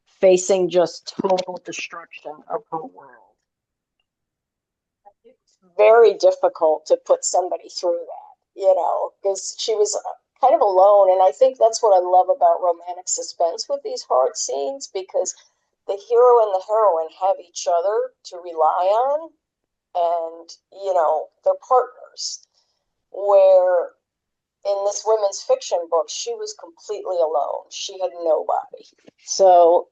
Speaker 3: facing just total destruction of her world. It's very difficult to put somebody through that, because she was kind of alone. And I think that's what I love about romantic suspense with these hard scenes, because the hero and the heroine have each other to rely on, and, they're partners. Where in this women's fiction book, she was completely alone. She had nobody. So,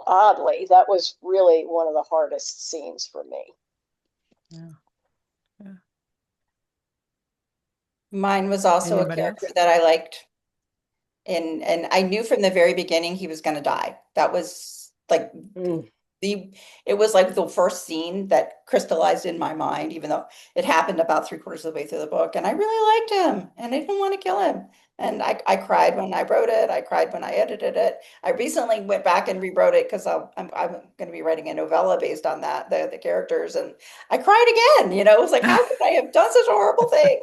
Speaker 3: oddly, that was really one of the hardest scenes for me.
Speaker 1: Yeah. Yeah.
Speaker 4: Mine was also a
Speaker 1: Anybody
Speaker 4: character
Speaker 1: else?
Speaker 4: that I liked. And I knew from the very beginning he was going to die. That was like
Speaker 3: Mm.
Speaker 4: it was like the first scene that crystallized in my mind, even though it happened about three-quarters of the way through the book. And I really liked him and I didn't want to kill him. And I cried when I wrote it. I cried when I edited it. I recently went back and rewrote it because I'm going to be writing a novella based on that, the characters. And I cried again. It was like, how could I have done such a horrible thing?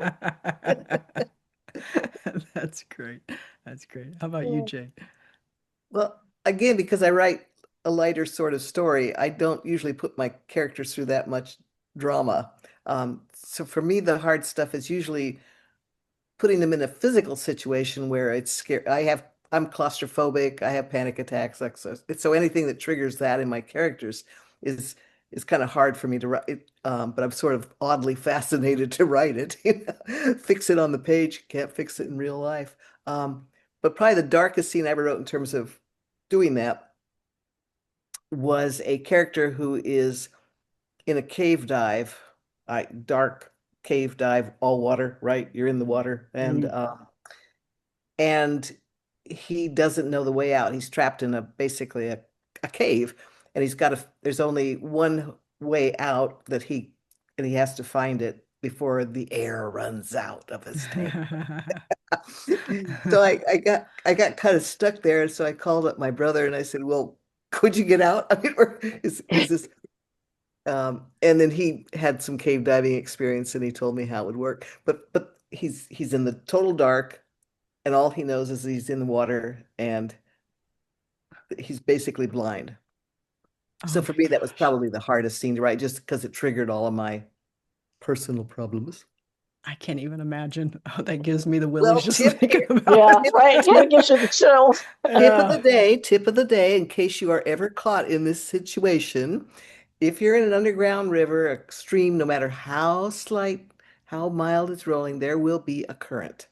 Speaker 1: That's great. That's great. How about you,
Speaker 3: Mm.
Speaker 1: Jay?
Speaker 2: Well, again, because I write a lighter sort of story, I don't usually put my characters through that much drama. So for me, the hard stuff is usually putting them in a physical situation where it's scary. I'm claustrophobic. I have panic attacks. Like so anything that triggers that in my characters is is kind of hard for me to write. But I'm sort of oddly fascinated to write it. Fix it on the page, can't fix it in real life. But probably the darkest scene I ever wrote in terms of doing that was a character who is in a cave dive, dark cave dive, all water, right? You're in the water, and he doesn't know the way out. He's trapped in basically a cave, and there's only one way out and he has to find it before the air runs out of his tank. So I got kind of stuck there, and so I called up my brother and I said, "Well, could you get out? I mean, or is this?" And then he had some cave diving experience, and he told me how it would work. But he's in the total dark, and all he knows is he's in the water, and he's basically blind. So
Speaker 1: Oh
Speaker 2: for
Speaker 1: my
Speaker 2: me, that was
Speaker 1: gosh.
Speaker 2: probably the hardest scene to write, just because it triggered all of my personal problems.
Speaker 1: I can't even imagine. Oh, that gives me the willies
Speaker 2: Well,
Speaker 1: just
Speaker 2: tip
Speaker 1: thinking
Speaker 2: here,
Speaker 1: about
Speaker 3: Yeah,
Speaker 1: it.
Speaker 3: right. Yeah, it gives you the chills.
Speaker 1: Yeah.
Speaker 2: tip of the day, in case you are ever caught in this situation, if you're in an underground river, a stream, no matter how slight, how mild it's rolling, there will be a current.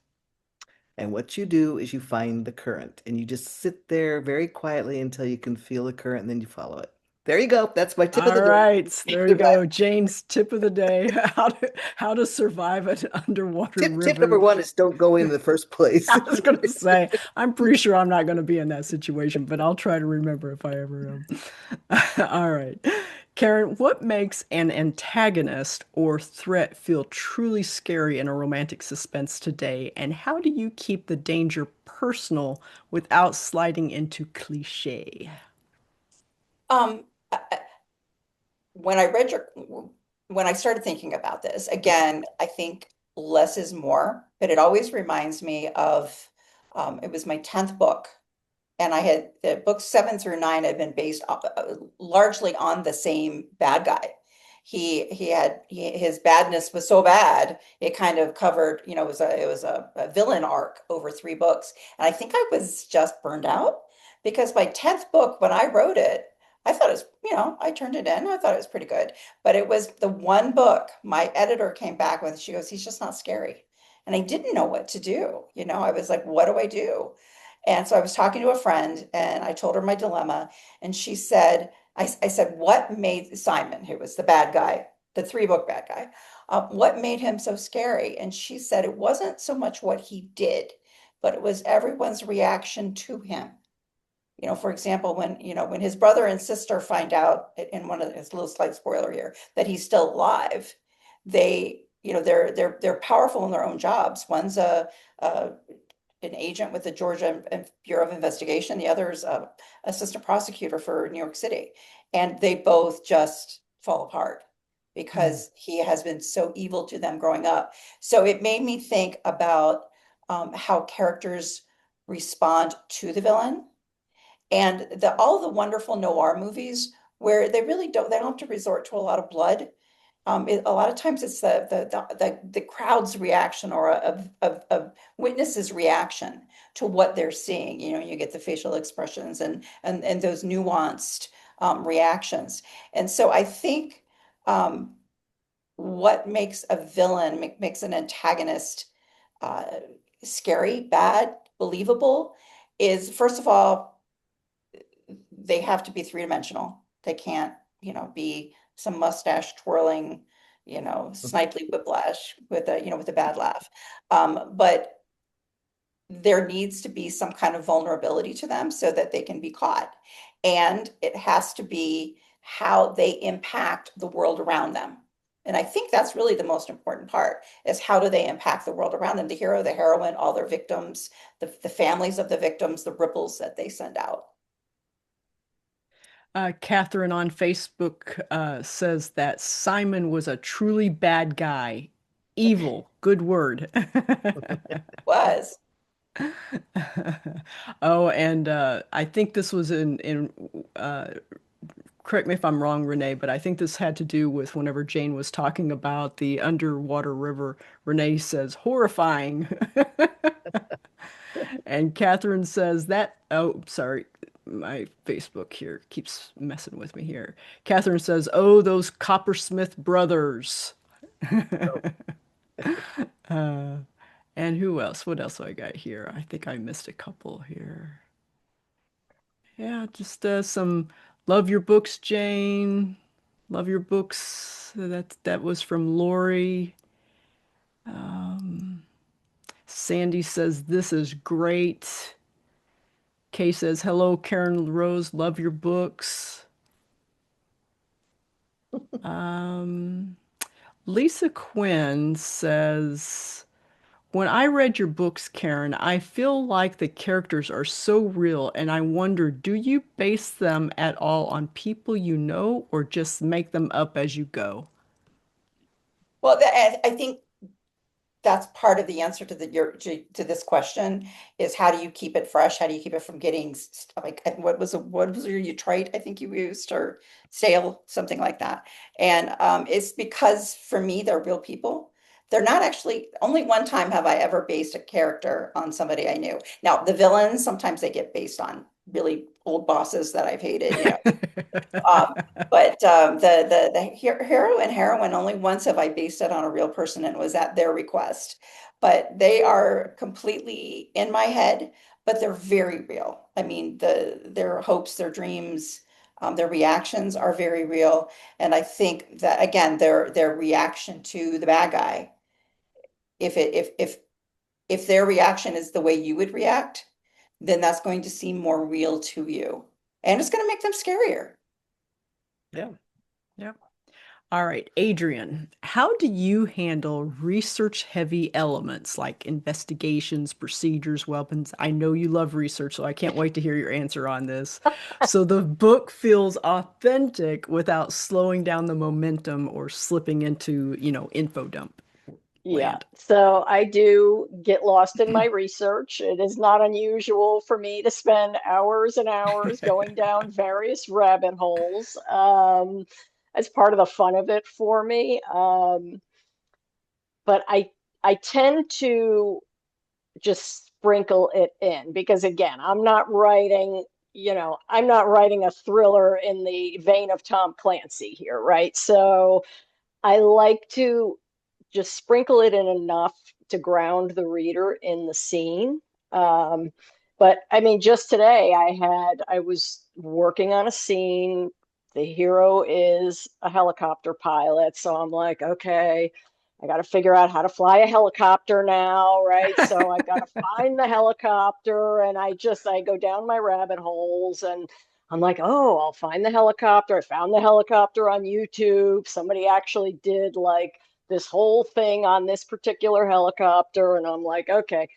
Speaker 2: And what you do is you find the current and you just sit there very quietly until you can feel the current and then you follow it. There you go. That's my tip of
Speaker 1: All
Speaker 2: the
Speaker 1: right,
Speaker 2: day.
Speaker 1: there you go. Jane's tip of the day: how to survive an underwater
Speaker 2: Tip number
Speaker 1: river.
Speaker 2: one is don't go in the first place.
Speaker 1: I was gonna say, I'm pretty sure I'm not gonna be in that situation, but I'll try to remember if I ever am. All right. Karen, what makes an antagonist or threat feel truly scary in a romantic suspense today, and how do you keep the danger personal without sliding into cliche?
Speaker 4: Um, when I read your, when I started thinking about this, again, I think less is more, but it always reminds me of, it was my 10th book. And I had the books 7 through 9 had been based largely on the same bad guy. His badness was so bad it kind of covered, it was a villain arc over 3 books, and I think I was just burned out because my 10th book when I wrote it, I thought it was, I turned it in. I thought it was pretty good, but it was the one book my editor came back with. She goes, "He's just not scary," and I didn't know what to do. I was like, "What do I do?" And so I was talking to a friend and I told her my dilemma. And she said, I said, what made Simon, who was the bad guy, the 3 book bad guy, what made him so scary? And she said, it wasn't so much what he did, but it was everyone's reaction to him. For example, when his brother and sister find out in one of his little slight spoiler here that he's still alive, they're powerful in their own jobs. One's a an agent with the Georgia Bureau of Investigation. The other is a assistant prosecutor for New York City. And they both just fall apart
Speaker 1: Mm.
Speaker 4: because he has been so evil to them growing up. So it made me think about how characters respond to the villain, and all the wonderful noir movies where they don't have to resort to a lot of blood. a lot of times it's the crowd's reaction or a witness's reaction to what they're seeing. You know, you get the facial expressions and those nuanced reactions. And so I think what makes a villain, makes an antagonist uh, scary, bad, believable is, first of all, they have to be three-dimensional. They can't, you know, be some mustache twirling, you know, snidely whiplash with a, you know, with a bad laugh. But there needs to be some kind of vulnerability to them so that they can be caught. And it has to be how they impact the world around them. And I think that's really the most important part, is how do they impact the world around them? The hero, the heroine, all their victims, the families of the victims, the ripples that they send out.
Speaker 1: Catherine on Facebook says that Simon was a truly bad guy. Evil, good word.
Speaker 4: Was.
Speaker 1: Oh, and I think this was in correct me if I'm wrong, Renee, but I think this had to do with whenever Jayne was talking about the underwater river. Renee says horrifying. And Catherine says that, oh, sorry, my Facebook here keeps messing with me here. Catherine says, oh, those Coppersmith brothers. Uh, and who else? What else do I got here? I think I missed a couple here. Yeah, just some love your books, Jayne. Love your books. That was from Lori. Um, Sandy says this is great. Kay says hello, Karen Rose. Love your books. Um, Lisa Quinn says, when I read your books, Karen, I feel like the characters are so real, and I wonder, do you base them at all on people you know, or just make them up as you go?
Speaker 4: Well, I think that's part of the answer to to this question, is how do you keep it fresh? How do you keep it from getting like, what was your trite I think you used, or stale, something like that. And it's because for me they're real people. They're not actually, only one time have I ever based a character on somebody I knew. Now the villains, sometimes they get based on really old bosses that I've hated, you know. But the hero and heroine, only once have I based it on a real person, and it was at their request. But they are completely in my head, but they're very real. I mean, their hopes, their dreams, their reactions are very real. And I think that, again, their reaction to the bad guy, if it if their reaction is the way you would react, then that's going to seem more real to you, and it's going to make them scarier.
Speaker 2: Yeah.
Speaker 1: Yeah. All right, Adrienne, how do you handle research-heavy elements like investigations, procedures, weapons? I know you love research, so I can't wait to hear your answer on this. So the book feels authentic without slowing down the momentum or slipping into, info dump
Speaker 3: Yeah,
Speaker 1: land.
Speaker 3: so I do get lost in my research. It is not unusual for me to spend hours and hours going down various rabbit holes. As part of the fun of it for me. But I tend to just sprinkle it in because again, I'm not writing a thriller in the vein of Tom Clancy here, right? So I like to just sprinkle it in enough to ground the reader in the scene. Um, but I mean, just today I was working on a scene. The hero is a helicopter pilot. So I'm like, okay, I got to figure out how to fly a helicopter now, right? So I got to find the helicopter and I go down my rabbit holes and I'm like, oh, I'll find the helicopter. I found the helicopter on YouTube. Somebody actually did like this whole thing on this particular helicopter. And I'm like, okay.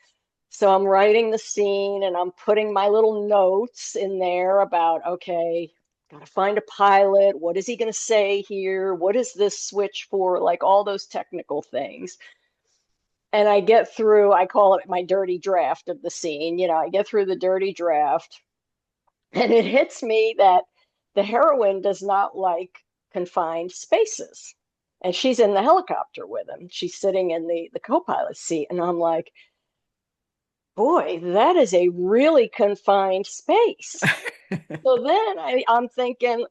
Speaker 3: So I'm writing the scene and I'm putting my little notes in there about, okay, got to find a pilot. What is he going to say here? What is this switch for? Like all those technical things. And I get through, I call it my dirty draft of the scene. I get through the dirty draft and it hits me that the heroine does not like confined spaces. and she's in the helicopter with him. She's sitting in the co-pilot seat, and I'm like, boy, that is a really confined space. So then I'm thinking,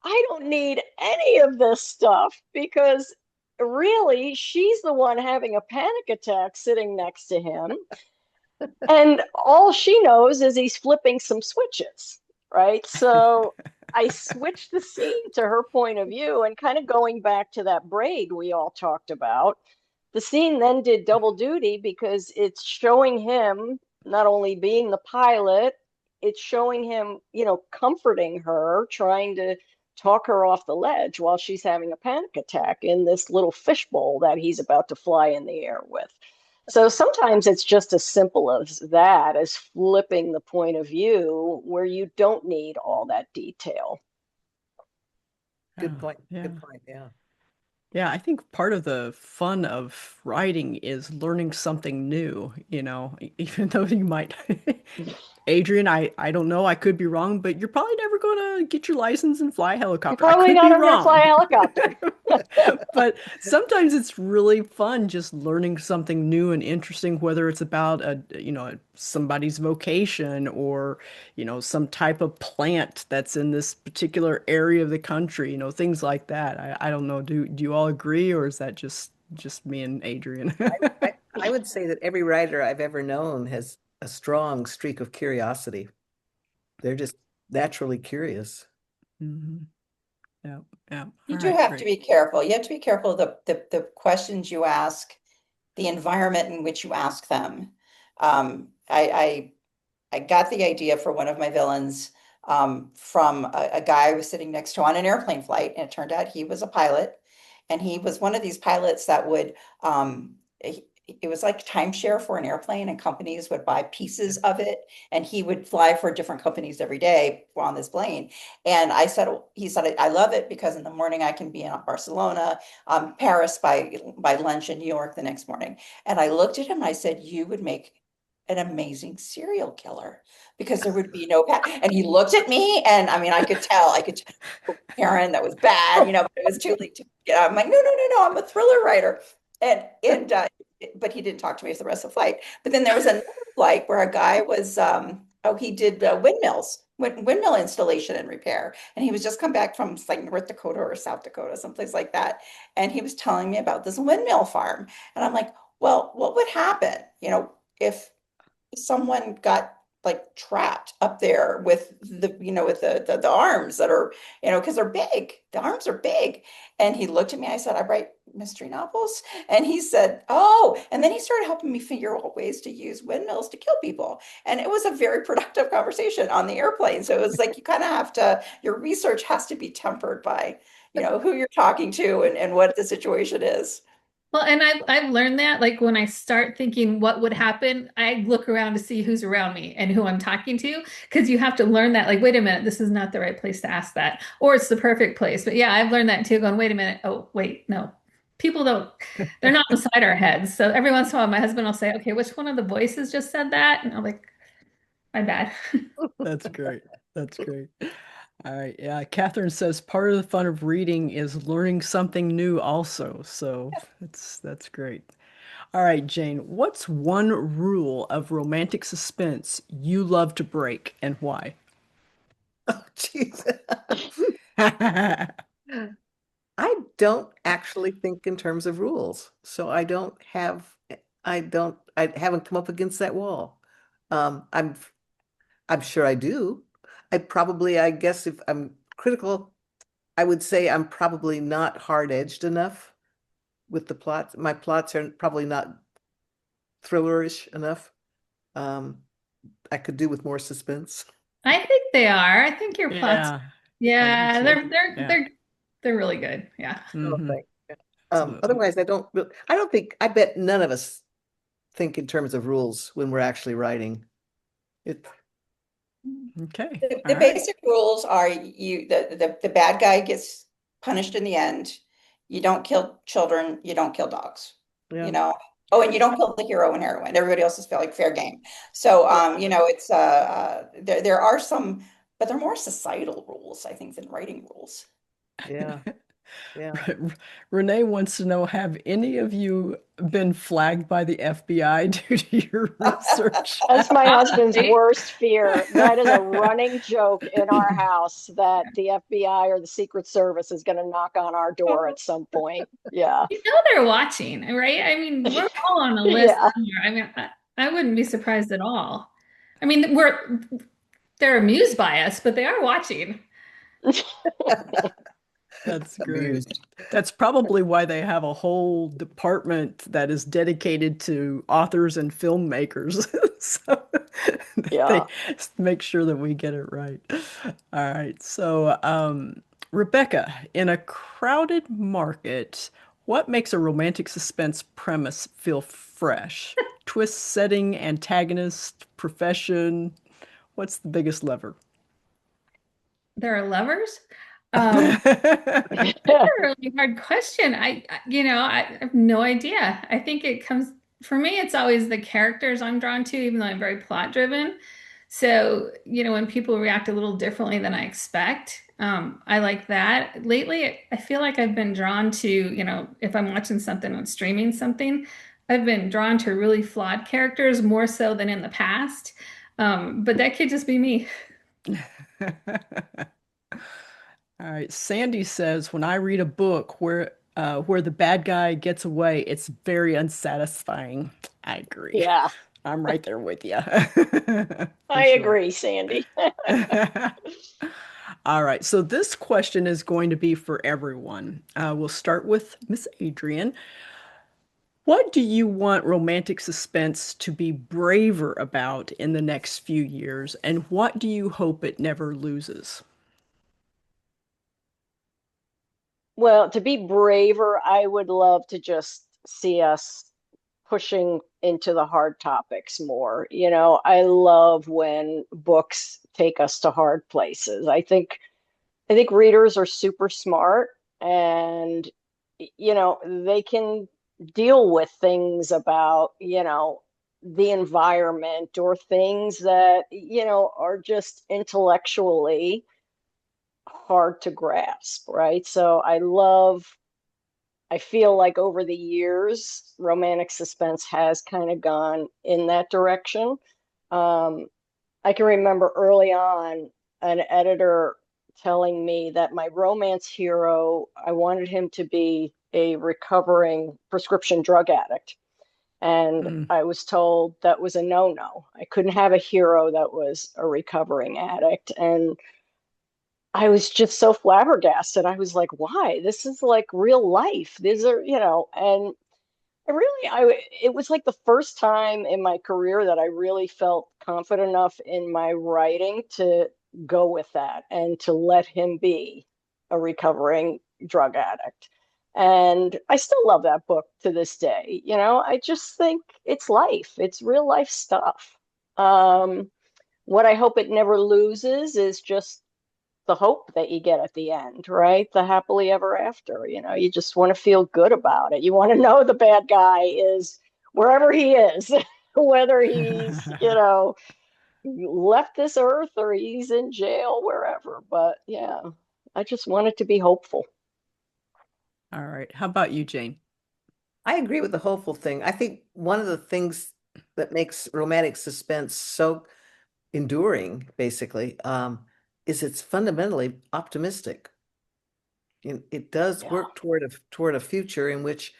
Speaker 3: I don't need any of this stuff because really she's the one having a panic attack sitting next to him. And all she knows is he's flipping some switches, right? So I switched the scene to her point of view, and kind of going back to that braid we all talked about. The scene then did double duty because it's showing him not only being the pilot, it's showing him, comforting her, trying to talk her off the ledge while she's having a panic attack in this little fishbowl that he's about to fly in the air with. So sometimes it's just as simple as that, as flipping the point of view where you don't need all that detail.
Speaker 2: Good point.
Speaker 1: Yeah.
Speaker 2: Good point. Yeah.
Speaker 1: Yeah, I think part of the fun of writing is learning something new, even though you might. Adrienne, I don't know, I could be wrong, but you're probably never going to get your license and fly a
Speaker 3: You're
Speaker 1: helicopter. I
Speaker 3: probably
Speaker 1: could
Speaker 3: not
Speaker 1: be
Speaker 3: ever going to fly a
Speaker 1: wrong.
Speaker 3: helicopter.
Speaker 1: But sometimes it's really fun just learning something new and interesting, whether it's about somebody's vocation or, some type of plant that's in this particular area of the country, things like that. I don't know. Do you all agree, or is that just me and Adrienne?
Speaker 2: I would say that every writer I've ever known has a strong streak of curiosity. They're just naturally curious.
Speaker 1: Mhm. Yeah, yeah.
Speaker 4: You
Speaker 1: All
Speaker 4: do
Speaker 1: right,
Speaker 4: have to
Speaker 1: great.
Speaker 4: be careful. You have to be careful of the questions you ask, the environment in which you ask them. I got the idea for one of my villains from a guy I was sitting next to on an airplane flight, and it turned out he was a pilot, and he was one of these pilots that would it was like timeshare for an airplane, and companies would buy pieces of it, and he would fly for different companies every day on this plane. And he said, I love it because in the morning I can be in Barcelona, Paris by lunch, in New York the next morning. And I looked at him and I said, you would make an amazing serial killer because there would be no and he looked at me, and I mean, I could tell, Karen, that was bad, but it was too late to, I'm like, no, I'm a thriller writer. And but he didn't talk to me for the rest of the flight. But then there was another flight where a guy was, he did windmill installation and repair. And he was just come back from like North Dakota or South Dakota, someplace like that. And he was telling me about this windmill farm. And I'm like, well, what would happen, if someone got like trapped up there with the arms that are, because they're big, the arms are big. And he looked at me, I said, I write mystery novels. And he said, oh, and then he started helping me figure out ways to use windmills to kill people. And it was a very productive conversation on the airplane. So it was like, you kind of have to, your research has to be tempered by, who you're talking to and what the situation is.
Speaker 5: Well, and I've learned that like when I start thinking what would happen, I look around to see who's around me and who I'm talking to, because you have to learn that, like, wait a minute, this is not the right place to ask that, or it's the perfect place. But yeah, I've learned that too, going, wait a minute, oh wait, no. People don't, they're not inside our heads. So every once in a while my husband will say, okay, which one of the voices just said that? And I'm like, my bad.
Speaker 1: That's great. That's great. All right. Yeah. Catherine says part of the fun of reading is learning something new also. So that's great. All right, Jayne, what's one rule of romantic suspense you love to break and why?
Speaker 2: Oh, jeez. I don't actually think in terms of rules, so I haven't come up against that wall. I'm sure I do. I guess if I'm critical, I would say I'm probably not hard-edged enough with the plots. My plots are probably not thrillerish enough. Um, I could do with more suspense.
Speaker 5: I think they are. I think your plots,
Speaker 1: Yeah, I do
Speaker 5: yeah,
Speaker 1: too. Yeah.
Speaker 5: they're really good. Yeah.
Speaker 2: Oh,
Speaker 1: Hmm.
Speaker 2: thank you.
Speaker 1: Absolutely.
Speaker 2: Otherwise, I don't think, I bet none of us think in terms of rules when we're actually writing. It,
Speaker 1: Okay.
Speaker 4: The,
Speaker 1: All
Speaker 4: the
Speaker 1: right.
Speaker 4: basic rules are the bad guy gets punished in the end. You don't kill children, you don't kill dogs,
Speaker 2: yeah.
Speaker 4: you know. Oh, and you don't kill the hero and heroine. Everybody else is like fair game. So it's there are some, but they're more societal rules, I think, than writing rules.
Speaker 2: Yeah. Yeah.
Speaker 1: Renee wants to know, have any of you been flagged by the FBI due to your research?
Speaker 3: That's my husband's
Speaker 5: Probably.
Speaker 3: worst fear. That is a running joke in our house that the FBI or the Secret Service is going to knock on our door at some point. Yeah.
Speaker 5: You know they're watching, right? I mean, we're all on a list
Speaker 3: Yeah.
Speaker 5: somewhere. I mean, I wouldn't be surprised at all. I mean, they're amused by us, but they are watching.
Speaker 1: That's great.
Speaker 2: Amused.
Speaker 1: That's probably why they have a whole department that is dedicated to authors and filmmakers. So
Speaker 3: Yeah.
Speaker 1: they make sure that we get it right. All right. So, Rebecca, in a crowded market, what makes a romantic suspense premise feel fresh? Twist, setting, antagonist, profession. What's the biggest lever?
Speaker 5: There are lovers. Um, That's a really hard question. I have no idea. I think it comes, for me, it's always the characters I'm drawn to, even though I'm very plot driven. So, when people react a little differently than I expect, I like that. Lately, I feel like I've been drawn to, if I'm watching something on streaming something, I've been drawn to really flawed characters more so than in the past. But that could just be me.
Speaker 1: All right. Sandy says, when I read a book where the bad guy gets away, it's very unsatisfying. I agree.
Speaker 3: Yeah.
Speaker 1: I'm right there with you. For
Speaker 3: I
Speaker 1: sure.
Speaker 3: agree, Sandy.
Speaker 1: All right. So this question is going to be for everyone. We'll start with Miss Adrienne. What do you want romantic suspense to be braver about in the next few years, and what do you hope it never loses?
Speaker 3: Well, to be braver, I would love to just see us pushing into the hard topics more. I love when books take us to hard places. I think readers are super smart and they can deal with things about, the environment or things that, are just intellectually hard to grasp, right? So I feel like over the years, romantic suspense has kind of gone in that direction. Um, I can remember early on an editor telling me that my romance hero, I wanted him to be a recovering prescription drug addict. And
Speaker 1: Mm.
Speaker 3: I was told that was a no-no. I couldn't have a hero that was a recovering addict. And I was just so flabbergasted. I was like, why? This is like real life. These are, and it was like the first time in my career that I really felt confident enough in my writing to go with that and to let him be a recovering drug addict. And I still love that book to this day. I just think it's life, it's real life stuff. What I hope it never loses is just the hope that you get at the end, right? The happily ever after. You just want to feel good about it. You want to know the bad guy is wherever he is, whether he's, left this earth or he's in jail, wherever. But yeah, I just want it to be hopeful.
Speaker 1: All right. How about you, Jane?
Speaker 2: I agree with the hopeful thing. I think one of the things that makes romantic suspense so enduring, basically, is it's fundamentally optimistic. It does
Speaker 3: Yeah.
Speaker 2: work toward a future in which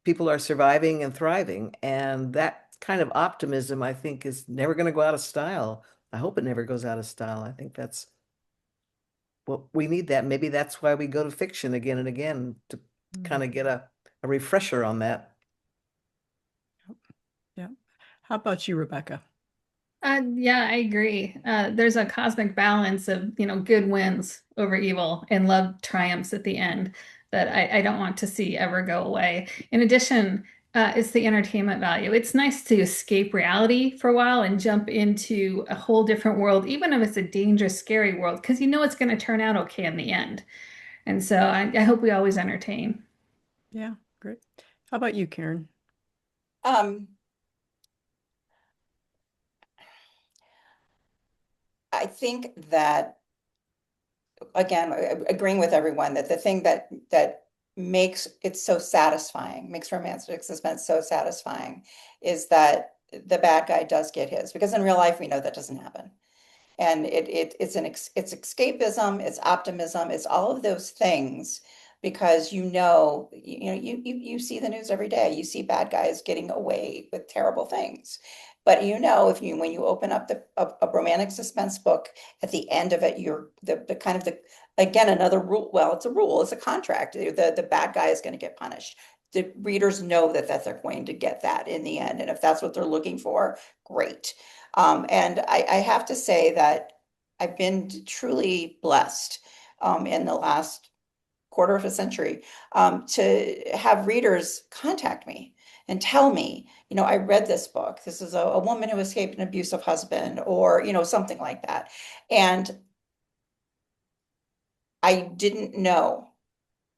Speaker 2: people are surviving and thriving, and that kind of optimism, I think, is never going to go out of style. I hope it never goes out of style. I think that's what we need. That maybe that's why we go to fiction again and again to kind of get a refresher on that.
Speaker 1: Yeah. How about you, Rebecca?
Speaker 5: Yeah, I agree. There's a cosmic balance of, good wins over evil and love triumphs at the end that I don't want to see ever go away. In addition, it's the entertainment value. It's nice to escape reality for a while and jump into a whole different world, even if it's a dangerous, scary world, because you know it's going to turn out okay in the end. And so I hope we always entertain.
Speaker 1: Yeah, great. How about you, Karen?
Speaker 4: Um, I think that again, agreeing with everyone that the thing that makes it so satisfying, makes romantic suspense so satisfying, is that the bad guy does get his. Because in real life, we know that doesn't happen. And it's escapism, it's optimism, it's all of those things because you see the news every day. You see bad guys getting away with terrible things. But if you when you open up a romantic suspense book, at the end of it, you're the kind of the again another rule. Well, it's a rule, it's a contract. The bad guy is going to get punished. The readers know that they're going to get that in the end. And if that's what they're looking for, great. And I have to say that I've been truly blessed in the last quarter of a century to have readers contact me and tell me, I read this book. This is a woman who escaped an abusive husband, or, something like that. And I didn't know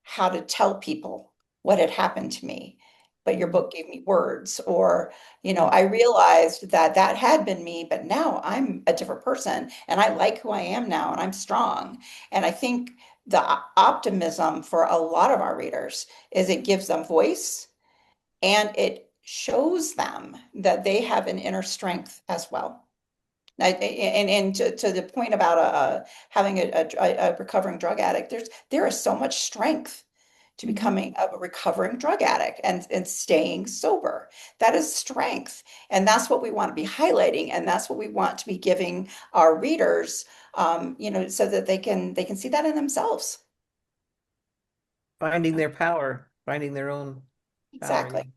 Speaker 4: how to tell people what had happened to me, but your book gave me words. Or, I realized that that had been me, but now I'm a different person and I like who I am now and I'm strong. And I think the optimism for a lot of our readers is it gives them voice and it shows them that they have an inner strength as well. And to the point about having a recovering drug addict, there is so much strength to becoming a recovering drug addict and staying sober. That is strength. And that's what we want to be highlighting. And that's what we want to be giving our readers, so that they can see that in themselves.
Speaker 2: Finding their power, finding their own power.
Speaker 4: Exactly.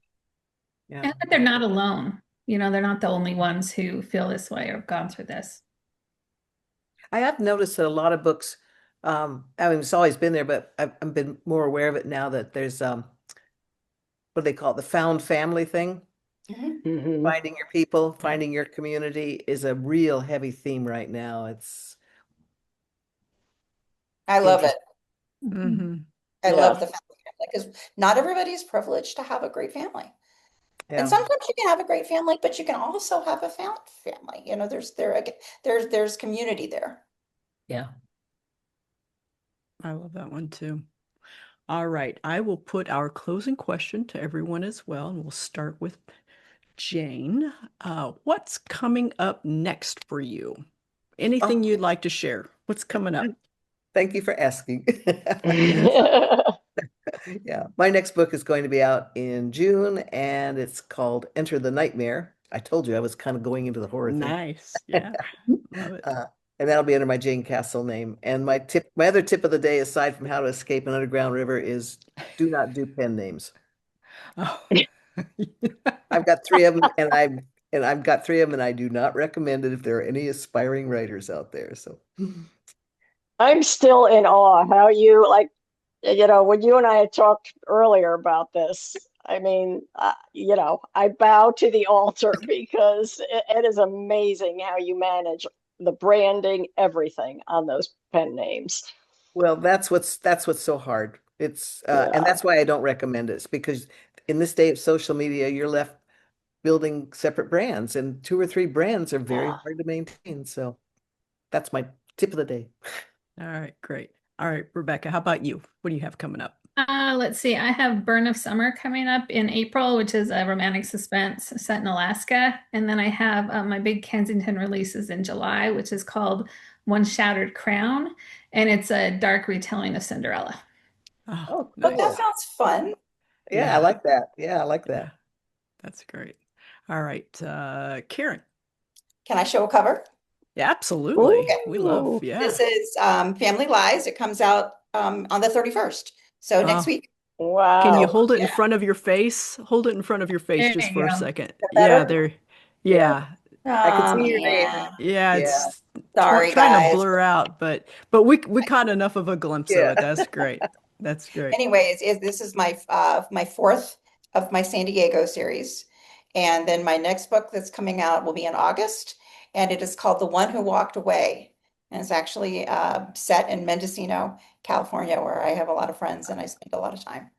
Speaker 2: Yeah.
Speaker 5: And that they're not alone. They're not the only ones who feel this way or have gone through this.
Speaker 2: I have noticed that a lot of books, I mean, it's always been there, but I've been more aware of it now that there's what do they call it? The found family thing.
Speaker 4: Mhm.
Speaker 3: Mhm.
Speaker 2: Finding your people, finding your community is a real heavy theme right now. It's
Speaker 4: I love it.
Speaker 2: interesting.
Speaker 1: Hmm.
Speaker 4: I
Speaker 3: Yeah.
Speaker 4: love the family because not everybody's privileged to have a great family. And
Speaker 2: Yeah.
Speaker 4: sometimes you can have a great family, but you can also have a found family. There's community there.
Speaker 2: Yeah.
Speaker 1: I love that one too. All right. I will put our closing question to everyone as well, and we'll start with Jayne. What's coming up next for you? Anything
Speaker 2: Oh,
Speaker 1: you'd like to share? What's coming up?
Speaker 2: thank you for asking. Yeah. My next book is going to be out in June and it's called Enter the Nightmare. I told you I was kind of going into the horror thing.
Speaker 1: Nice. Yeah. Love it.
Speaker 2: And that'll be under my Jane Castle name. And my other tip of the day, aside from how to escape an underground river, is do not do pen names.
Speaker 1: Oh.
Speaker 2: I've got three of them, and I've got three of them, and I do not recommend it if there are any aspiring writers out there. So,
Speaker 3: I'm still in awe how you when you and I had talked earlier about this. I mean, I bow to the altar because it is amazing how you manage the branding, everything on those pen names.
Speaker 2: well, that's what's so hard. And
Speaker 3: Yeah.
Speaker 2: that's why I don't recommend it. It's because in this day of social media, you're left building separate brands, and two or three brands are very
Speaker 3: Yeah.
Speaker 2: hard to maintain. So that's my tip of the day.
Speaker 1: All right, great. All right, Rebecca, how about you? What do you have coming up?
Speaker 5: Let's see. I have Burn of Summer coming up in April, which is a romantic suspense set in Alaska. And then I have my big Kensington releases in July, which is called One Shattered Crown. And it's a dark retelling of Cinderella.
Speaker 1: Oh,
Speaker 2: Oh,
Speaker 4: But that
Speaker 1: nice.
Speaker 2: cool.
Speaker 4: sounds fun.
Speaker 2: Yeah, I
Speaker 1: Yeah,
Speaker 2: like that. Yeah, I like
Speaker 1: yeah,
Speaker 2: that.
Speaker 1: that's great. All right, Karen.
Speaker 4: Can I show a cover?
Speaker 1: Yeah, absolutely. We love,
Speaker 3: Ooh.
Speaker 1: yeah.
Speaker 4: This is Family Lies. It comes out on the 31st. So next
Speaker 1: Oh,
Speaker 4: week.
Speaker 1: can you
Speaker 3: Wow.
Speaker 1: hold it in
Speaker 4: Yeah.
Speaker 1: front of your face? Hold it in front of your face
Speaker 5: There
Speaker 1: just
Speaker 5: you
Speaker 1: for a
Speaker 5: go.
Speaker 1: second.
Speaker 4: Is that
Speaker 1: Yeah,
Speaker 4: better?
Speaker 1: there.
Speaker 2: Yeah,
Speaker 1: Yeah,
Speaker 2: I can
Speaker 4: Oh
Speaker 2: see your name.
Speaker 4: man.
Speaker 1: yeah.
Speaker 2: Yeah,
Speaker 1: It's
Speaker 4: Sorry,
Speaker 1: trying to
Speaker 4: guys.
Speaker 1: blur out, but we caught enough of a glimpse of
Speaker 2: yeah.
Speaker 1: it. That's great. That's great.
Speaker 4: Anyways, this is my fourth of my San Diego series. And then my next book that's coming out will be in August, and it is called The One Who Walked Away. And it's actually set in Mendocino, California, where I have a lot of friends and I spend a lot of time.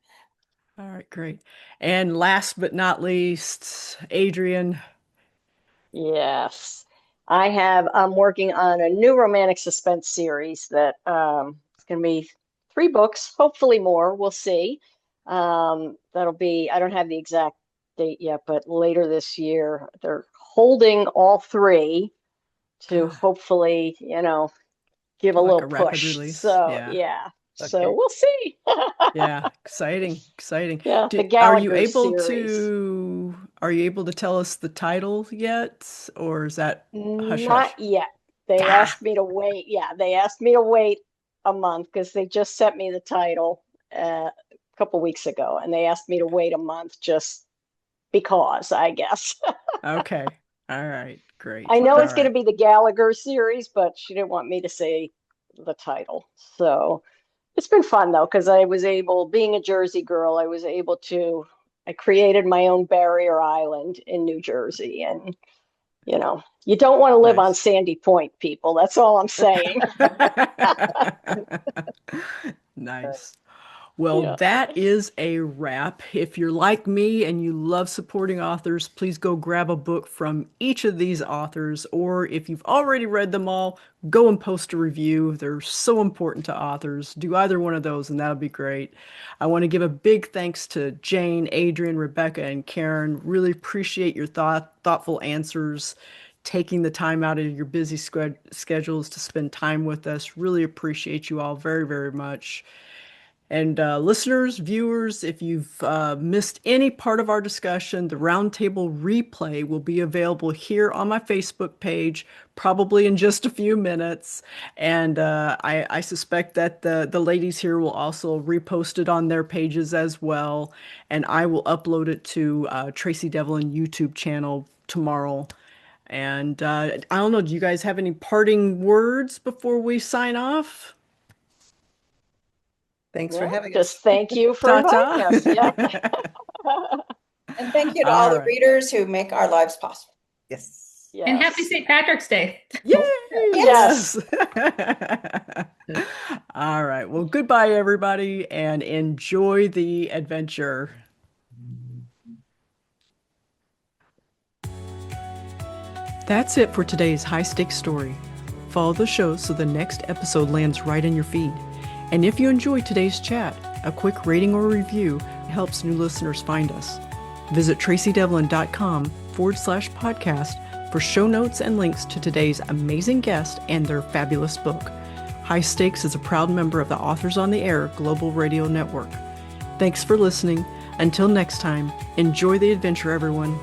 Speaker 1: All right, great. And last but not least, Adrienne.
Speaker 3: Yes. I'm working on a new romantic suspense series that it's going to be 3 books, hopefully more. We'll see. That'll be, I don't have the exact date yet, but later this year. They're holding all 3 to hopefully, give a
Speaker 1: Like
Speaker 3: little
Speaker 1: a rapid
Speaker 3: push.
Speaker 1: release.
Speaker 3: So,
Speaker 1: Yeah.
Speaker 3: yeah.
Speaker 2: Okay.
Speaker 3: So we'll see.
Speaker 1: Yeah, exciting.
Speaker 3: Yeah, the
Speaker 1: Are you
Speaker 3: Gallagher
Speaker 1: able
Speaker 3: series.
Speaker 1: to tell us the title yet, or is that hush
Speaker 3: Not
Speaker 1: hush?
Speaker 3: yet. They
Speaker 1: Ah,
Speaker 3: asked me to wait. Yeah, they asked me to wait a month because they just sent me the title a couple weeks ago, and they asked me to wait a month just because, I guess.
Speaker 1: okay. All right. Great.
Speaker 3: I know
Speaker 1: All
Speaker 3: it's going to
Speaker 1: right.
Speaker 3: be the Gallagher series, but she didn't want me to say the title. So it's been fun though, because being a Jersey girl, I created my own barrier island in New Jersey. And, you don't want to live on
Speaker 1: Nice.
Speaker 3: Sandy Point, people. That's all I'm saying.
Speaker 1: Nice. Well,
Speaker 3: Yeah.
Speaker 1: that is a wrap. If you're like me and you love supporting authors, please go grab a book from each of these authors, or if you've already read them all, go and post a review. They're so important to authors. Do either one of those, and that'll be great. I want to give a big thanks to Jayne, Adrienne, Rebecca, and Karen. Really appreciate your thoughtful answers, taking the time out of your busy schedules to spend time with us. Really appreciate you all very, very much. And listeners, viewers, if you've missed any part of our discussion, the roundtable replay will be available here on my Facebook page, probably in just a few minutes. And I suspect that the ladies here will also repost it on their pages as well. And I will upload it to Tracey Devlyn YouTube channel tomorrow. And I don't know, do you guys have any parting words before we sign off?
Speaker 2: Thanks for
Speaker 3: Yeah,
Speaker 2: having
Speaker 3: just
Speaker 2: us.
Speaker 3: thank you for inviting us. Yeah.
Speaker 1: Ta-ta.
Speaker 4: And thank you to all
Speaker 1: All
Speaker 4: the
Speaker 1: right.
Speaker 4: readers who make our lives possible.
Speaker 2: Yes.
Speaker 5: And happy
Speaker 3: Yes.
Speaker 5: St. Patrick's Day.
Speaker 1: Yay!
Speaker 3: Yes.
Speaker 1: Yes. All right. Well, goodbye, everybody, and enjoy the adventure. That's it for today's high stakes story. Follow the show so the next episode lands right in your feed. And if you enjoyed today's chat, a quick rating or review helps new listeners find us. Visit traceydevlyn.com/podcast for show notes and links to today's amazing guest and their fabulous book. High Stakes is a proud member of the Authors on the Air Global Radio Network. Thanks for listening. Until next time, enjoy the adventure, everyone.